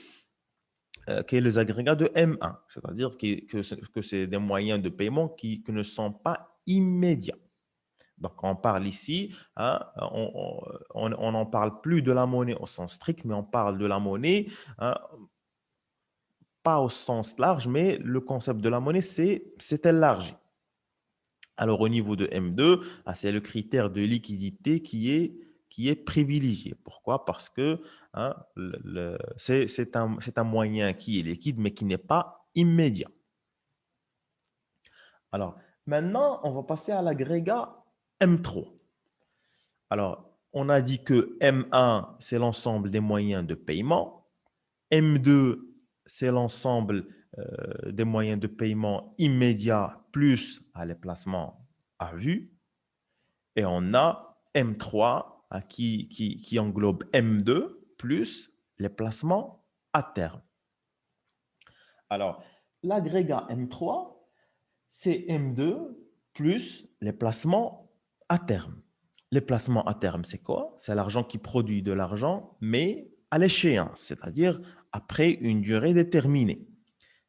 les agrégats de M1, c'est-à-dire que c'est des moyens de paiement qui ne sont pas immédiats. Donc, on parle ici, hein, on n'en parle plus de la monnaie au sens strict, mais on parle de la monnaie, hein, pas au sens large, mais le concept de la monnaie, c'est élargi. Alors, au niveau de M2, c'est le critère de liquidité qui est privilégié. Pourquoi? Parce que hein, c'est un moyen qui est liquide, mais qui n'est pas immédiat. Alors, maintenant, on va passer à l'agrégat M3. Alors, On a dit que M1, c'est l'ensemble des moyens de paiement. M2, c'est l'ensemble des moyens de paiement immédiats plus les placements à vue. Et on a M3 qui englobe M2 plus les placements à terme. Alors, l'agrégat M3, c'est M2 plus les placements à terme. Les placements à terme, c'est quoi? C'est l'argent qui produit de l'argent, mais à l'échéance, c'est-à-dire après une durée déterminée.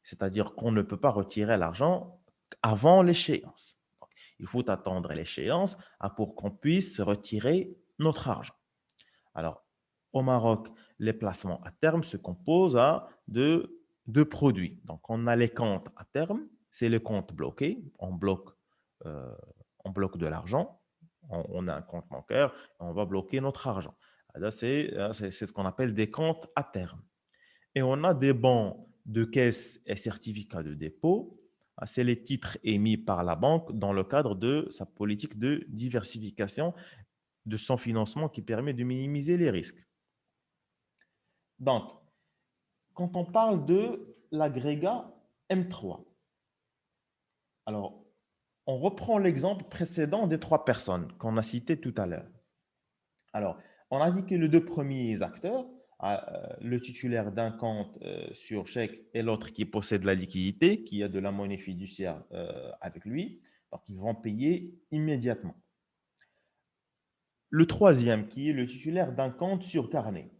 C'est-à-dire qu'on ne peut pas retirer l'argent avant l'échéance. Il faut attendre l'échéance pour qu'on puisse retirer notre argent. Alors, au Maroc, les placements à terme se composent de deux produits. Donc, on a les comptes à terme, c'est le compte bloqué. Euh, on bloque de l'argent. On a un compte bancaire, on va bloquer notre argent. C'est ce qu'on appelle des comptes à terme. Et on a des bons de caisse et certificats de dépôt. C'est les titres émis par la banque dans le cadre de sa politique de diversification de son financement qui permet de minimiser les risques. Donc, quand on parle de l'agrégat M3, alors, on reprend l'exemple précédent des trois personnes qu'on a citées tout à l'heure. Alors, on a dit que les deux premiers acteurs, le titulaire d'un compte sur chèque et l'autre qui possède la liquidité, qui a de la monnaie fiduciaire avec lui, donc ils vont payer immédiatement. Le troisième, qui est le titulaire d'un compte sur carnet.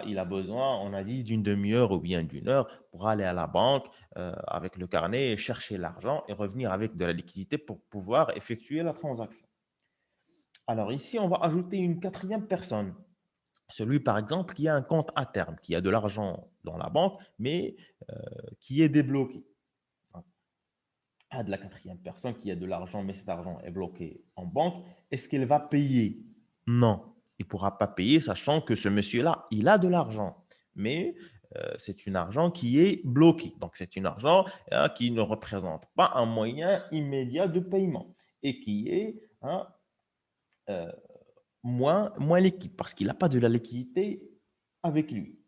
Il a besoin, on a dit, d'une demi-heure ou bien d'une heure pour aller à la banque avec le carnet et chercher l'argent et revenir avec de la liquidité pour pouvoir effectuer la transaction. Alors ici, on va ajouter une quatrième personne. Celui, par exemple, qui a un compte à terme, qui a de l'argent dans la banque, mais qui est débloqué. De la quatrième personne qui a de l'argent, mais cet argent est bloqué en banque, est-ce qu'elle va payer? Non, il ne pourra pas payer, sachant que ce monsieur-là, il a de l'argent, mais c'est un argent qui est bloqué. Donc, c'est un argent qui ne représente pas un moyen immédiat de paiement et qui est euh, moins liquide parce qu'il n'a pas de la liquidité avec lui.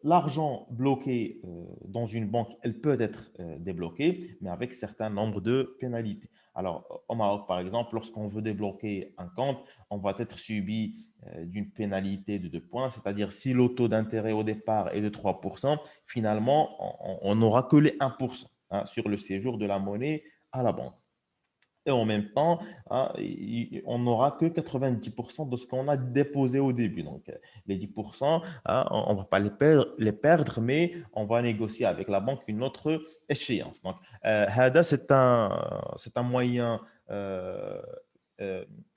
L'argent bloqué dans une banque, elle peut être débloquée, mais avec certain nombre de pénalités. Alors, au Maroc, par exemple, lorsqu'on veut débloquer un compte, on va être subi d'une pénalité de 2 points, c'est-à-dire si le taux d'intérêt au départ est de 3%, finalement, on n'aura que les 1% sur le séjour de la monnaie à la banque. Et en même temps, on n'aura que 90% de ce qu'on a déposé au début. Donc, les 10%, on ne va pas les perdre, mais on va négocier avec la banque une autre échéance. Donc, HADA, c'est un moyen euh,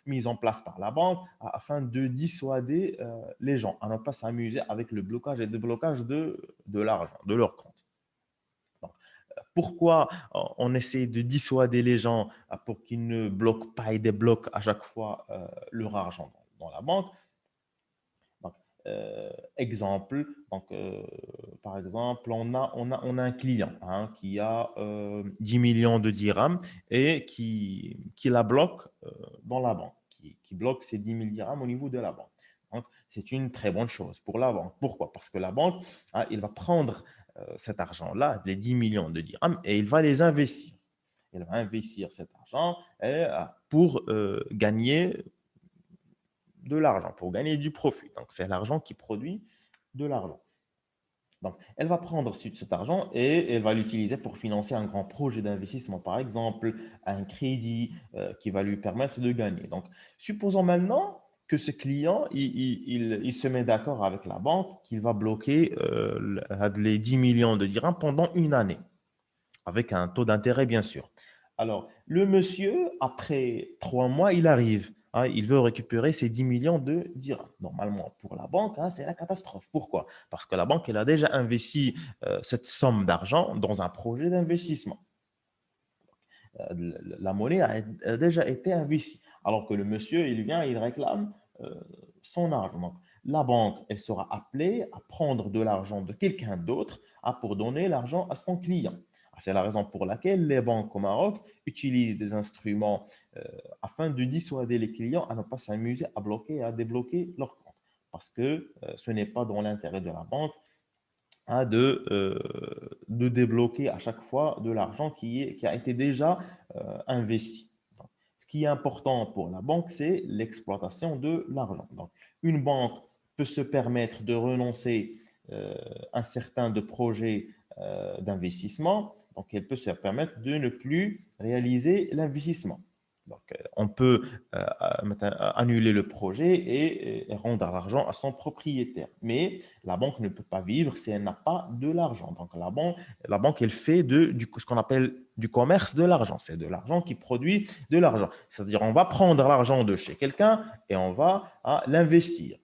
mis en place par la banque afin de dissuader les gens à ne pas s'amuser avec le blocage et déblocage de l'argent, de leur compte. Pourquoi on essaie de dissuader les gens pour qu'ils ne bloquent pas et débloquent à chaque fois leur argent dans la banque? Donc, exemple, donc, par exemple, on a un client qui a 10 millions de dirhams et qui la bloque dans la banque, qui bloque ces 10 000 dirhams au niveau de la banque. Donc, c'est une très bonne chose pour la banque. Pourquoi? Parce que la banque, il va prendre cet argent-là, les 10 millions de dirhams, et il va les investir. Il va investir cet argent pour gagner de l'argent, pour gagner du profit. Donc, c'est l'argent qui produit de l'argent. Donc, elle va prendre cet argent et elle va l'utiliser pour financer un grand projet d'investissement, par exemple, un crédit qui va lui permettre de gagner. Donc, supposons maintenant que ce client, il se met d'accord avec la banque qu'il va bloquer les 10 millions de dirhams pendant une année, avec un taux d'intérêt, bien sûr. Alors, le monsieur, après 3 mois, il arrive. Il veut récupérer ses 10 millions de dirhams. Normalement, pour la banque, c'est la catastrophe. Pourquoi? Parce que la banque, elle a déjà investi cette somme d'argent dans un projet d'investissement. La monnaie a déjà été investie. Alors que le monsieur, il vient, il réclame euh, son argent. Donc, la banque, elle sera appelée à prendre de l'argent de quelqu'un d'autre pour donner l'argent à son client. C'est la raison pour laquelle les banques au Maroc utilisent des instruments afin de dissuader les clients à ne pas s'amuser à bloquer et à débloquer leur compte. Parce que ce n'est pas dans l'intérêt de la banque de débloquer à chaque fois de l'argent qui a été déjà investi. Donc, ce qui est important pour la banque, c'est l'exploitation de l'argent. Donc, une banque peut se permettre de renoncer euh, un certain de projets d'investissement. Donc, elle peut se permettre de ne plus réaliser l'investissement. Donc, on peut annuler le projet et rendre l'argent à son propriétaire. Mais la banque ne peut pas vivre si elle n'a pas de l'argent. Donc, la banque, elle fait ce qu'on appelle du commerce de l'argent. C'est de l'argent qui produit de l'argent. C'est-à-dire, on va prendre l'argent de chez quelqu'un et on va l'investir.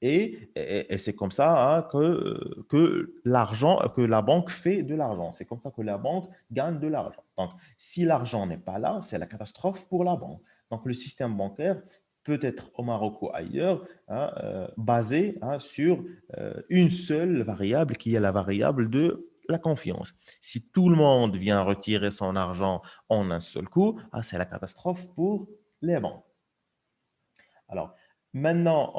Et c'est comme ça que l'argent, que la banque fait de l'argent. C'est comme ça que la banque gagne de l'argent. Donc, si l'argent n'est pas là, c'est la catastrophe pour la banque. Donc, le système bancaire peut être au Maroc ou ailleurs basé sur une seule variable qui est la variable de la confiance. Si tout le monde vient retirer son argent en un seul coup, c'est la catastrophe pour les banques. Alors, maintenant,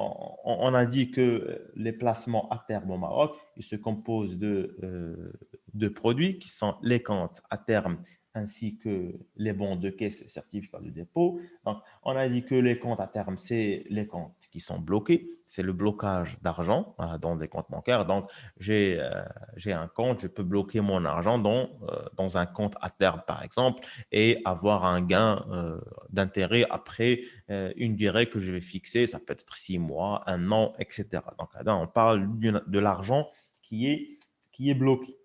on a dit que les placements à terme au Maroc, ils se composent de produits qui sont les comptes à terme ainsi que les bons de caisse et certificats de dépôt. Donc, on a dit que les comptes à terme, c'est les comptes qui sont bloqués, c'est le blocage d'argent dans des comptes bancaires. Donc, j'ai un compte, je peux bloquer mon argent dans un compte à terme, par exemple, et avoir un gain d'intérêt après une durée que je vais fixer, ça peut être 6 mois, un an, etc. Donc là, on parle de l'argent qui est, qui est bloqué.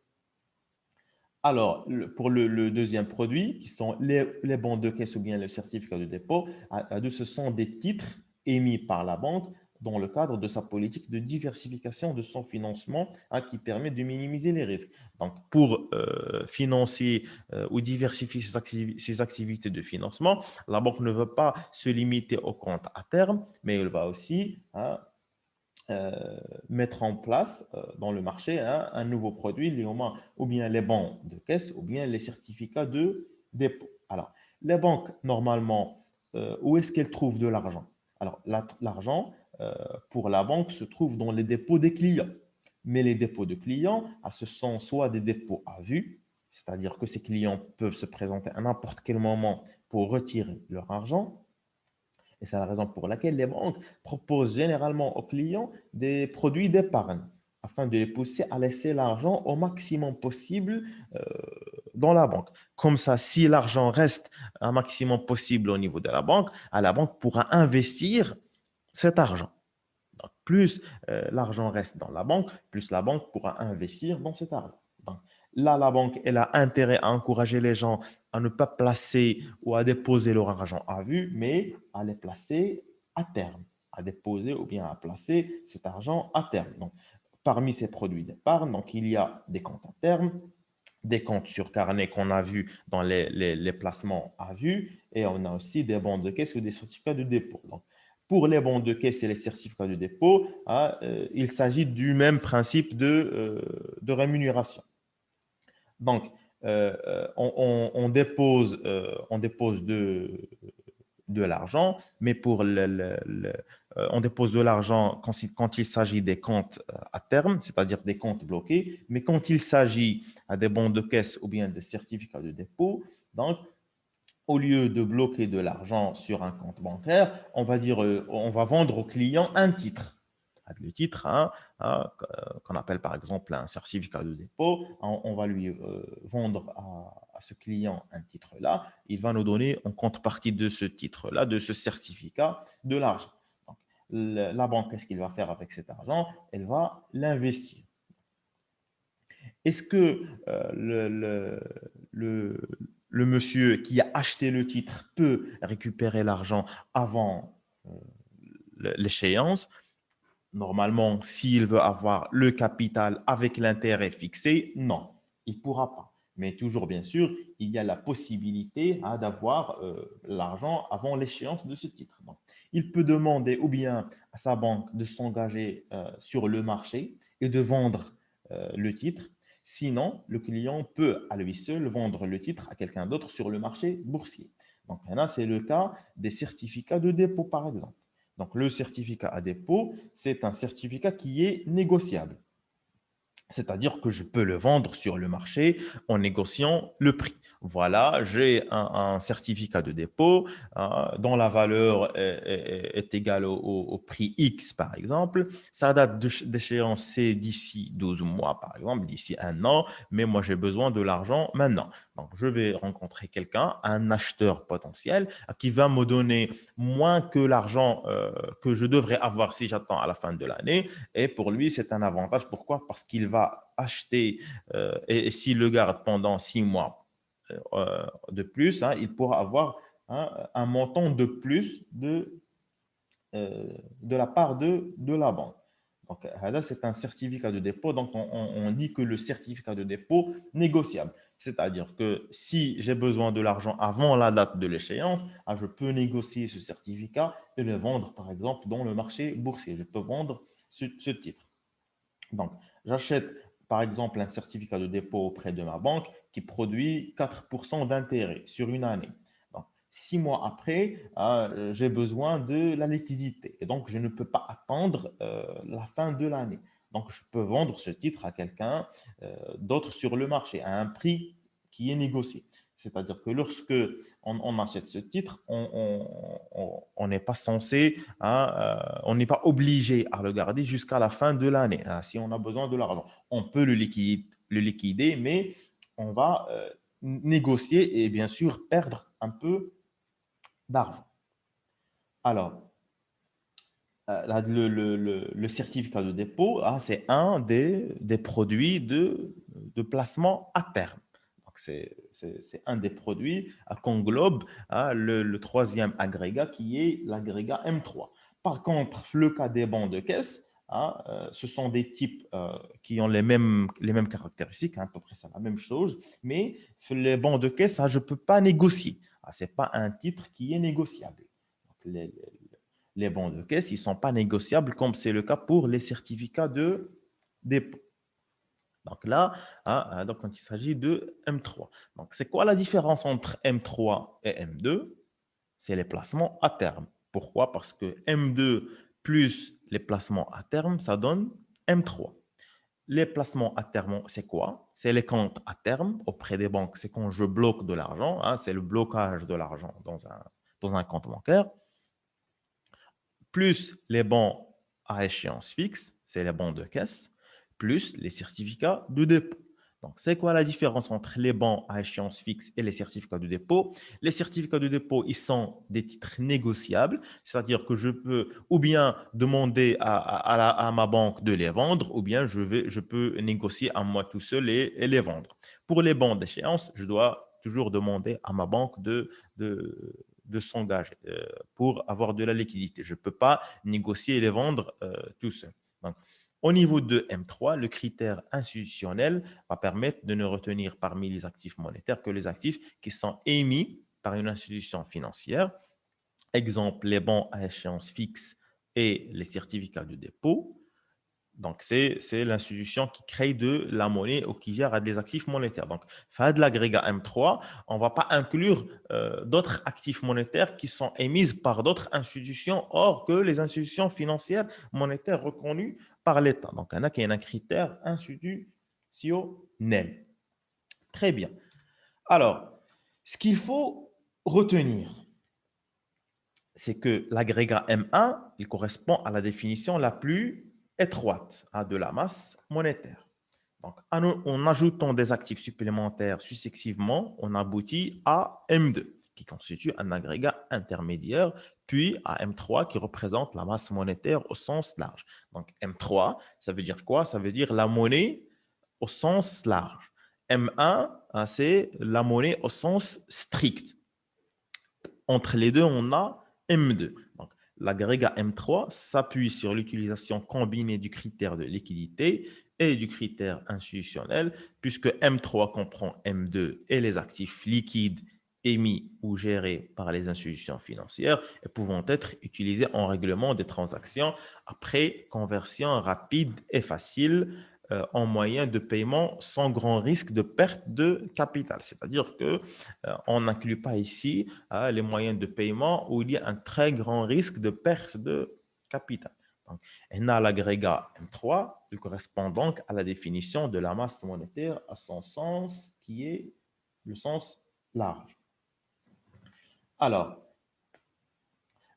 Alors, pour le deuxième produit, qui sont les bons de caisse ou bien le certificat de dépôt, ce sont des titres émis par la banque dans le cadre de sa politique de diversification de son financement qui permet de minimiser les risques. Donc, pour financer ou diversifier ses activités de financement, la banque ne veut pas se limiter au compte à terme, mais elle va aussi mettre en place dans le marché un nouveau produit, ou bien les bons de caisse, ou bien les certificats de dépôt. Alors, les banques, normalement, où est-ce qu'elles trouvent de l'argent? Alors, l'argent pour la banque se trouve dans les dépôts des clients. Mais les dépôts de clients, ce sont soit des dépôts à vue, c'est-à-dire que ces clients peuvent se présenter à n'importe quel moment pour retirer leur argent, et c'est la raison pour laquelle les banques proposent généralement aux clients des produits d'épargne afin de les pousser à laisser l'argent au maximum possible euh, dans la banque. Comme ça, si l'argent reste un maximum possible au niveau de la banque pourra investir cet argent. Donc, plus l'argent reste dans la banque, plus la banque pourra investir dans cet argent. Donc, là, la banque, elle a intérêt à encourager les gens à ne pas placer ou à déposer leur argent à vue, mais à les placer à terme, à déposer ou bien à placer cet argent à terme. Donc, parmi ces produits d'épargne, donc, il y a des comptes à terme, des comptes sur carnet qu'on a vu dans les placements à vue, et on a aussi des bons de caisse ou des certificats de dépôt. Donc, pour les bons de caisse et les certificats de dépôt, il s'agit du même principe de rémunération. Donc, on dépose de l'argent, mais on dépose de l'argent quand il s'agit des comptes à terme, c'est-à-dire des comptes bloqués, mais quand il s'agit des bons de caisse ou bien des certificats de dépôt, donc au lieu de bloquer de l'argent sur un compte bancaire, on va vendre au client un titre. Le titre, qu'on appelle par exemple un certificat de dépôt, on va lui vendre à ce client un titre-là. Il va nous donner en contrepartie de ce titre-là, de ce certificat, de l'argent. Donc, la banque, qu'est-ce qu'il va faire avec cet argent? Elle va l'investir. Est-ce que le, le monsieur qui a acheté le titre peut récupérer l'argent avant l'échéance? Normalement, s'il veut avoir le capital avec l'intérêt fixé, non, il ne pourra pas. Mais toujours, bien sûr, il y a la possibilité d'avoir l'argent avant l'échéance de ce titre. Donc, il peut demander ou bien à sa banque de s'engager sur le marché et de vendre le titre. Sinon, le client peut à lui seul vendre le titre à quelqu'un d'autre sur le marché boursier. Donc, là, c'est le cas des certificats de dépôt, par exemple. Donc, le certificat à dépôt, c'est un certificat qui est négociable. C'est-à-dire que je peux le vendre sur le marché en négociant le prix. Voilà, j'ai un certificat de dépôt dont la valeur est égale au prix X, par exemple. Sa date d'échéance, c'est d'ici 12 mois, par exemple, d'ici un an, mais moi, j'ai besoin de l'argent maintenant. Donc, je vais rencontrer quelqu'un, un acheteur potentiel, qui va me donner moins que l'argent que je devrais avoir si j'attends à la fin de l'année. Et pour lui, c'est un avantage. Pourquoi? Parce qu'il va acheter, et s'il le garde pendant 6 mois de plus, hein, il pourra avoir un montant de plus de la part de la banque. Donc, là, c'est un certificat de dépôt. Donc, on dit que le certificat de dépôt négociable. C'est-à-dire que si j'ai besoin de l'argent avant la date de l'échéance, je peux négocier ce certificat et le vendre, par exemple, dans le marché boursier. Je peux vendre ce titre. Donc, j'achète par exemple un certificat de dépôt auprès de ma banque qui produit 4% d'intérêt sur une année. Donc, 6 mois après, j'ai besoin de la liquidité et donc je ne peux pas attendre la fin de l'année. Donc, je peux vendre ce titre à quelqu'un d'autre sur le marché à un prix qui est négocié. C'est-à-dire que lorsque on achète ce titre, on n'est pas censé, on n'est pas obligé à le garder jusqu'à la fin de l'année, hein, si on a besoin de l'argent. On peut le liquider, mais on va négocier et bien sûr perdre un peu d'argent. Alors, le certificat de dépôt, c'est un des produits de placement à terme. Donc, c'est un des produits qu'englobe le troisième agrégat qui est l'agrégat M3. Par contre, le cas des bons de caisse, ce sont des types qui ont les mêmes caractéristiques, hein, à peu près c'est la même chose, mais les bons de caisse, je ne peux pas négocier. Ce n'est pas un titre qui est négociable. Donc, les bons de caisse, ils ne sont pas négociables comme c'est le cas pour les certificats de dépôt. Donc là, donc quand il s'agit de M3. Donc, c'est quoi la différence entre M3 et M2? C'est les placements à terme. Pourquoi? Parce que M2 plus les placements à terme, ça donne M3. Les placements à terme, c'est quoi? C'est les comptes à terme auprès des banques. C'est quand je bloque de l'argent, c'est le blocage de l'argent dans un compte bancaire plus les bons à échéance fixe, c'est les bons de caisse, plus les certificats de dépôt. Donc, c'est quoi la différence entre les bons à échéance fixe et les certificats de dépôt? Les certificats de dépôt, ils sont des titres négociables, c'est-à-dire que je peux ou bien demander à ma banque de les vendre, ou bien je peux négocier à moi tout seul et les vendre. Pour les bons d'échéance, je dois toujours demander à ma banque de s'engager pour avoir de la liquidité. Je ne peux pas négocier et les vendre tout seul. Donc, au niveau de M3, le critère institutionnel va permettre de ne retenir parmi les actifs monétaires que les actifs qui sont émis par une institution financière. Exemple, les bons à échéance fixe et les certificats de dépôt. Donc, c'est l'institution qui crée de la monnaie ou qui gère des actifs monétaires. Donc, faire de l'agrégat M3, on ne va pas inclure d'autres actifs monétaires qui sont émis par d'autres institutions, hors que les institutions financières monétaires reconnues par l'État. Donc, il y a un critère institutionnel. Très bien. Alors, ce qu'il faut retenir, c'est que l'agrégat M1, il correspond à la définition la plus étroite de la masse monétaire. Donc, en ajoutant des actifs supplémentaires successivement, on aboutit à M2, qui constitue un agrégat intermédiaire, puis à M3, qui représente la masse monétaire au sens large. Donc, M3, ça veut dire quoi? Ça veut dire la monnaie au sens large. M1, c'est la monnaie au sens strict. Entre les deux, on a M2. Donc, l'agrégat M3 s'appuie sur l'utilisation combinée du critère de liquidité et du critère institutionnel, puisque M3 comprend M2 et les actifs liquides émis ou gérés par les institutions financières et pouvant être utilisés en règlement des transactions après conversion rapide et facile en moyen de paiement sans grand risque de perte de capital. C'est-à-dire que on n'inclut pas ici les moyens de paiement où il y a un très grand risque de perte de capital. Donc, on a l'agrégat M3, il correspond donc à la définition de la masse monétaire à son sens qui est le sens large. Alors,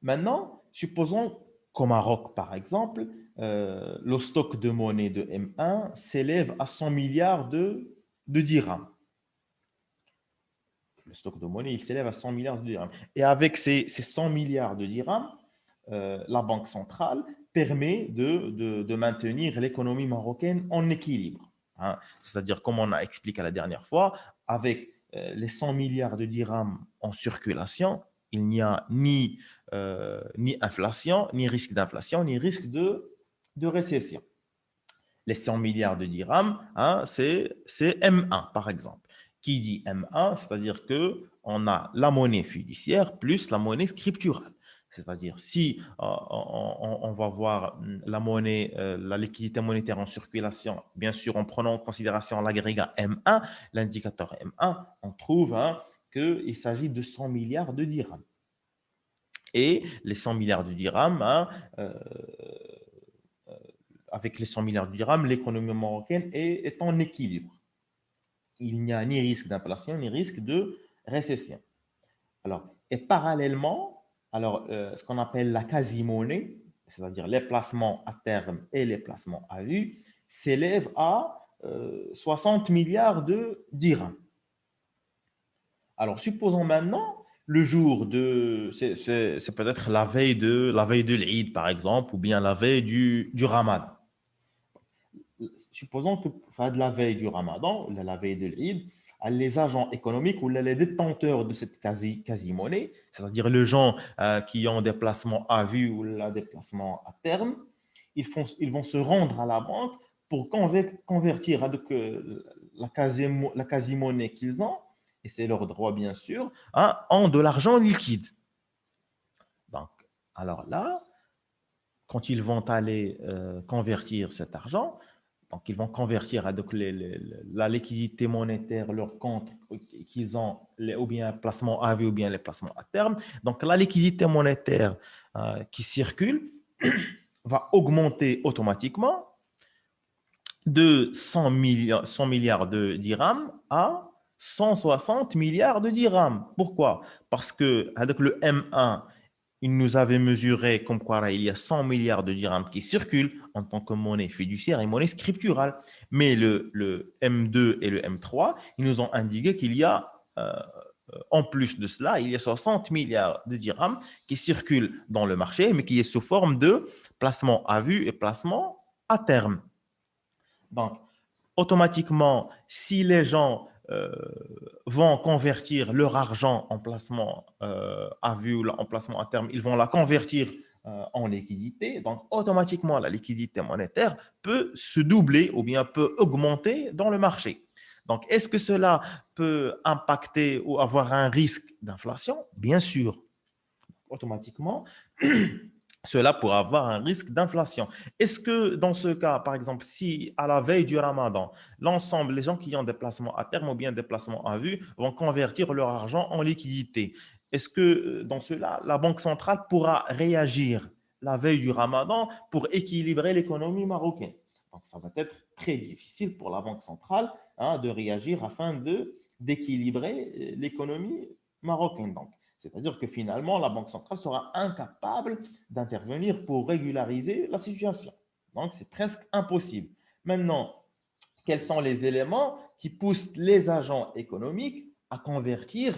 maintenant, supposons qu'au Maroc, par exemple, le stock de monnaie de M1 s'élève à 100 milliards de dirhams. Le stock de monnaie, il s'élève à 100 milliards de dirhams. Et avec ces 100 milliards de dirhams, la Banque centrale permet de maintenir l'économie marocaine en équilibre. Hein. C'est-à-dire, comme on a expliqué la dernière fois, avec les 100 milliards de dirhams en circulation, il n'y a ni inflation, ni risque d'inflation, ni risque de récession. Les 100 milliards de dirhams, hein, c'est M1, par exemple. Qui dit M1, c'est-à-dire qu'on a la monnaie fiduciaire plus la monnaie scripturale. C'est-à-dire, si on va voir la monnaie, la liquidité monétaire en circulation, bien sûr, en prenant en considération l'agrégat M1, l'indicateur M1, on trouve hein, qu'il s'agit de 100 milliards de dirhams. Et les 100 milliards de dirhams, hein, avec les 100 milliards de dirhams, l'économie marocaine est en équilibre. Il n'y a ni risque d'inflation, ni risque de récession. Alors, et parallèlement, ce qu'on appelle la quasi-monnaie, c'est-à-dire les placements à terme et les placements à vue, s'élèvent à 60 milliards de dirhams. Alors, supposons maintenant le jour de, c'est peut-être la veille de l'Eid, par exemple, ou bien la veille du Ramadan. Supposons que de la veille du Ramadan, ou la veille de l'Eid, les agents économiques ou les détenteurs de cette quasi-monnaie, c'est-à-dire les gens qui ont des placements à vue ou des placements à terme, ils vont se rendre à la banque pour convertir la quasi-monnaie qu'ils ont, et c'est leur droit bien sûr, hein, en de l'argent liquide. Donc, alors là, quand ils vont aller convertir cet argent, donc, ils vont convertir la liquidité monétaire, leur compte qu'ils ont, ou bien placement à vie ou bien les placements à terme. Donc, la liquidité monétaire qui circule va augmenter automatiquement de 100 milliards de dirhams à 160 milliards de dirhams. Pourquoi? Parce que avec le M1, il nous avait mesuré comme quoi là, il y a 100 milliards de dirhams qui circulent en tant que monnaie fiduciaire et monnaie scripturale. Mais le M2 et le M3, ils nous ont indiqué qu'il y a, en plus de cela, il y a 60 milliards de dirhams qui circulent dans le marché, mais qui est sous forme de placement à vue et placement à terme. Donc, automatiquement, si les gens vont convertir leur argent en placement à vue ou en placement à terme, ils vont la convertir en liquidité. Donc, automatiquement, la liquidité monétaire peut se doubler ou bien peut augmenter dans le marché. Donc, est-ce que cela peut impacter ou avoir un risque d'inflation? Bien sûr. Automatiquement, cela pourrait avoir un risque d'inflation. Est-ce que dans ce cas, par exemple, si à la veille du Ramadan, l'ensemble, les gens qui ont des placements à terme ou bien des placements à vue vont convertir leur argent en liquidité, est-ce que dans cela, la Banque centrale pourra réagir la veille du Ramadan pour équilibrer l'économie marocaine? Donc, ça va être très difficile pour la Banque centrale hein, de réagir afin d'équilibrer l'économie marocaine. Donc, c'est-à-dire que finalement, la Banque centrale sera incapable d'intervenir pour régulariser la situation. Donc, c'est presque impossible. Maintenant, quels sont les éléments qui poussent les agents économiques à convertir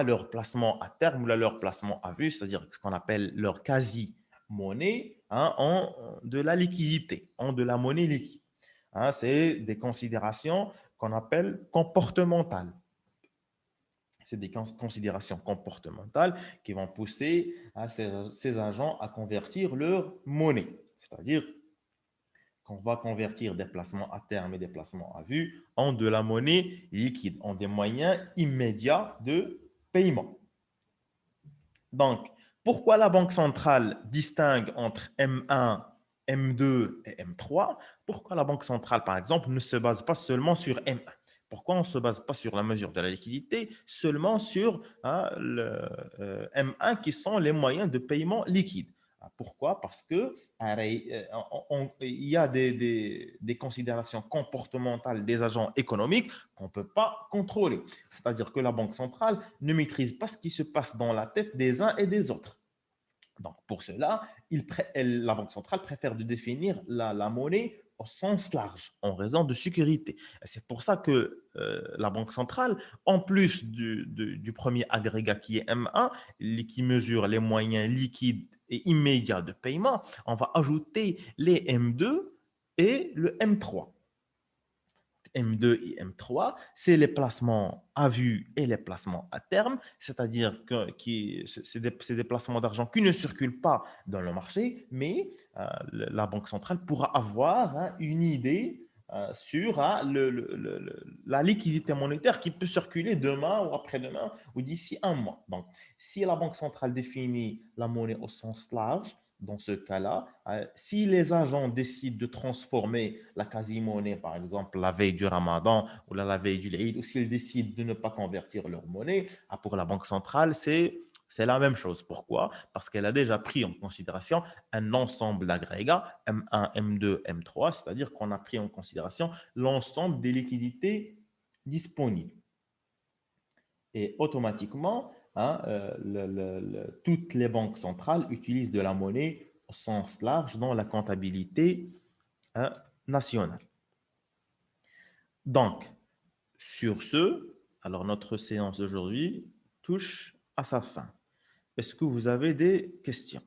leur placement à terme ou leur placement à vue, c'est-à-dire ce qu'on appelle leur quasi-monnaie, hein, en de la liquidité, en de la monnaie liquide. Hein, c'est des considérations qu'on appelle comportementales. C'est des considérations comportementales qui vont pousser ces agents à convertir leur monnaie. C'est-à-dire qu'on va convertir des placements à terme et des placements à vue en de la monnaie liquide, en des moyens immédiats de paiement. Donc, pourquoi la Banque centrale distingue entre M1 M2 et M3, pourquoi la Banque centrale, par exemple, ne se base pas seulement sur M1? Pourquoi on ne se base pas sur la mesure de la liquidité, seulement sur le M1 qui sont les moyens de paiement liquide? Pourquoi? Parce que il y a des considérations comportementales des agents économiques qu'on ne peut pas contrôler. C'est-à-dire que la Banque centrale ne maîtrise pas ce qui se passe dans la tête des uns et des autres. Donc, pour cela, la Banque centrale préfère de définir la monnaie au sens large, en raison de sécurité. C'est pour ça que la Banque centrale, en plus du premier agrégat qui est M1, qui mesure les moyens liquides et immédiats de paiement, on va ajouter les M2 et le M3. M2 et M3, c'est les placements à vue et les placements à terme, c'est-à-dire que c'est des placements d'argent qui ne circulent pas dans le marché, mais la Banque centrale pourra avoir une idée sur la liquidité monétaire qui peut circuler demain ou après-demain ou d'ici un mois. Donc, si la Banque centrale définit la monnaie au sens large, dans ce cas-là, si les agents décident de transformer la quasi-monnaie, par exemple, la veille du Ramadan ou la veille du Eid, ou s'ils décident de ne pas convertir leur monnaie, pour la Banque centrale, c'est la même chose. Pourquoi? Parce qu'elle a déjà pris en considération un ensemble d'agrégats, M1, M2, M3, c'est-à-dire qu'on a pris en considération l'ensemble des liquidités disponibles. Et automatiquement, toutes les banques centrales utilisent de la monnaie au sens large dans la comptabilité hein, nationale. Donc, sur ce, alors notre séance d'aujourd'hui touche à sa fin. Est-ce que vous avez des questions?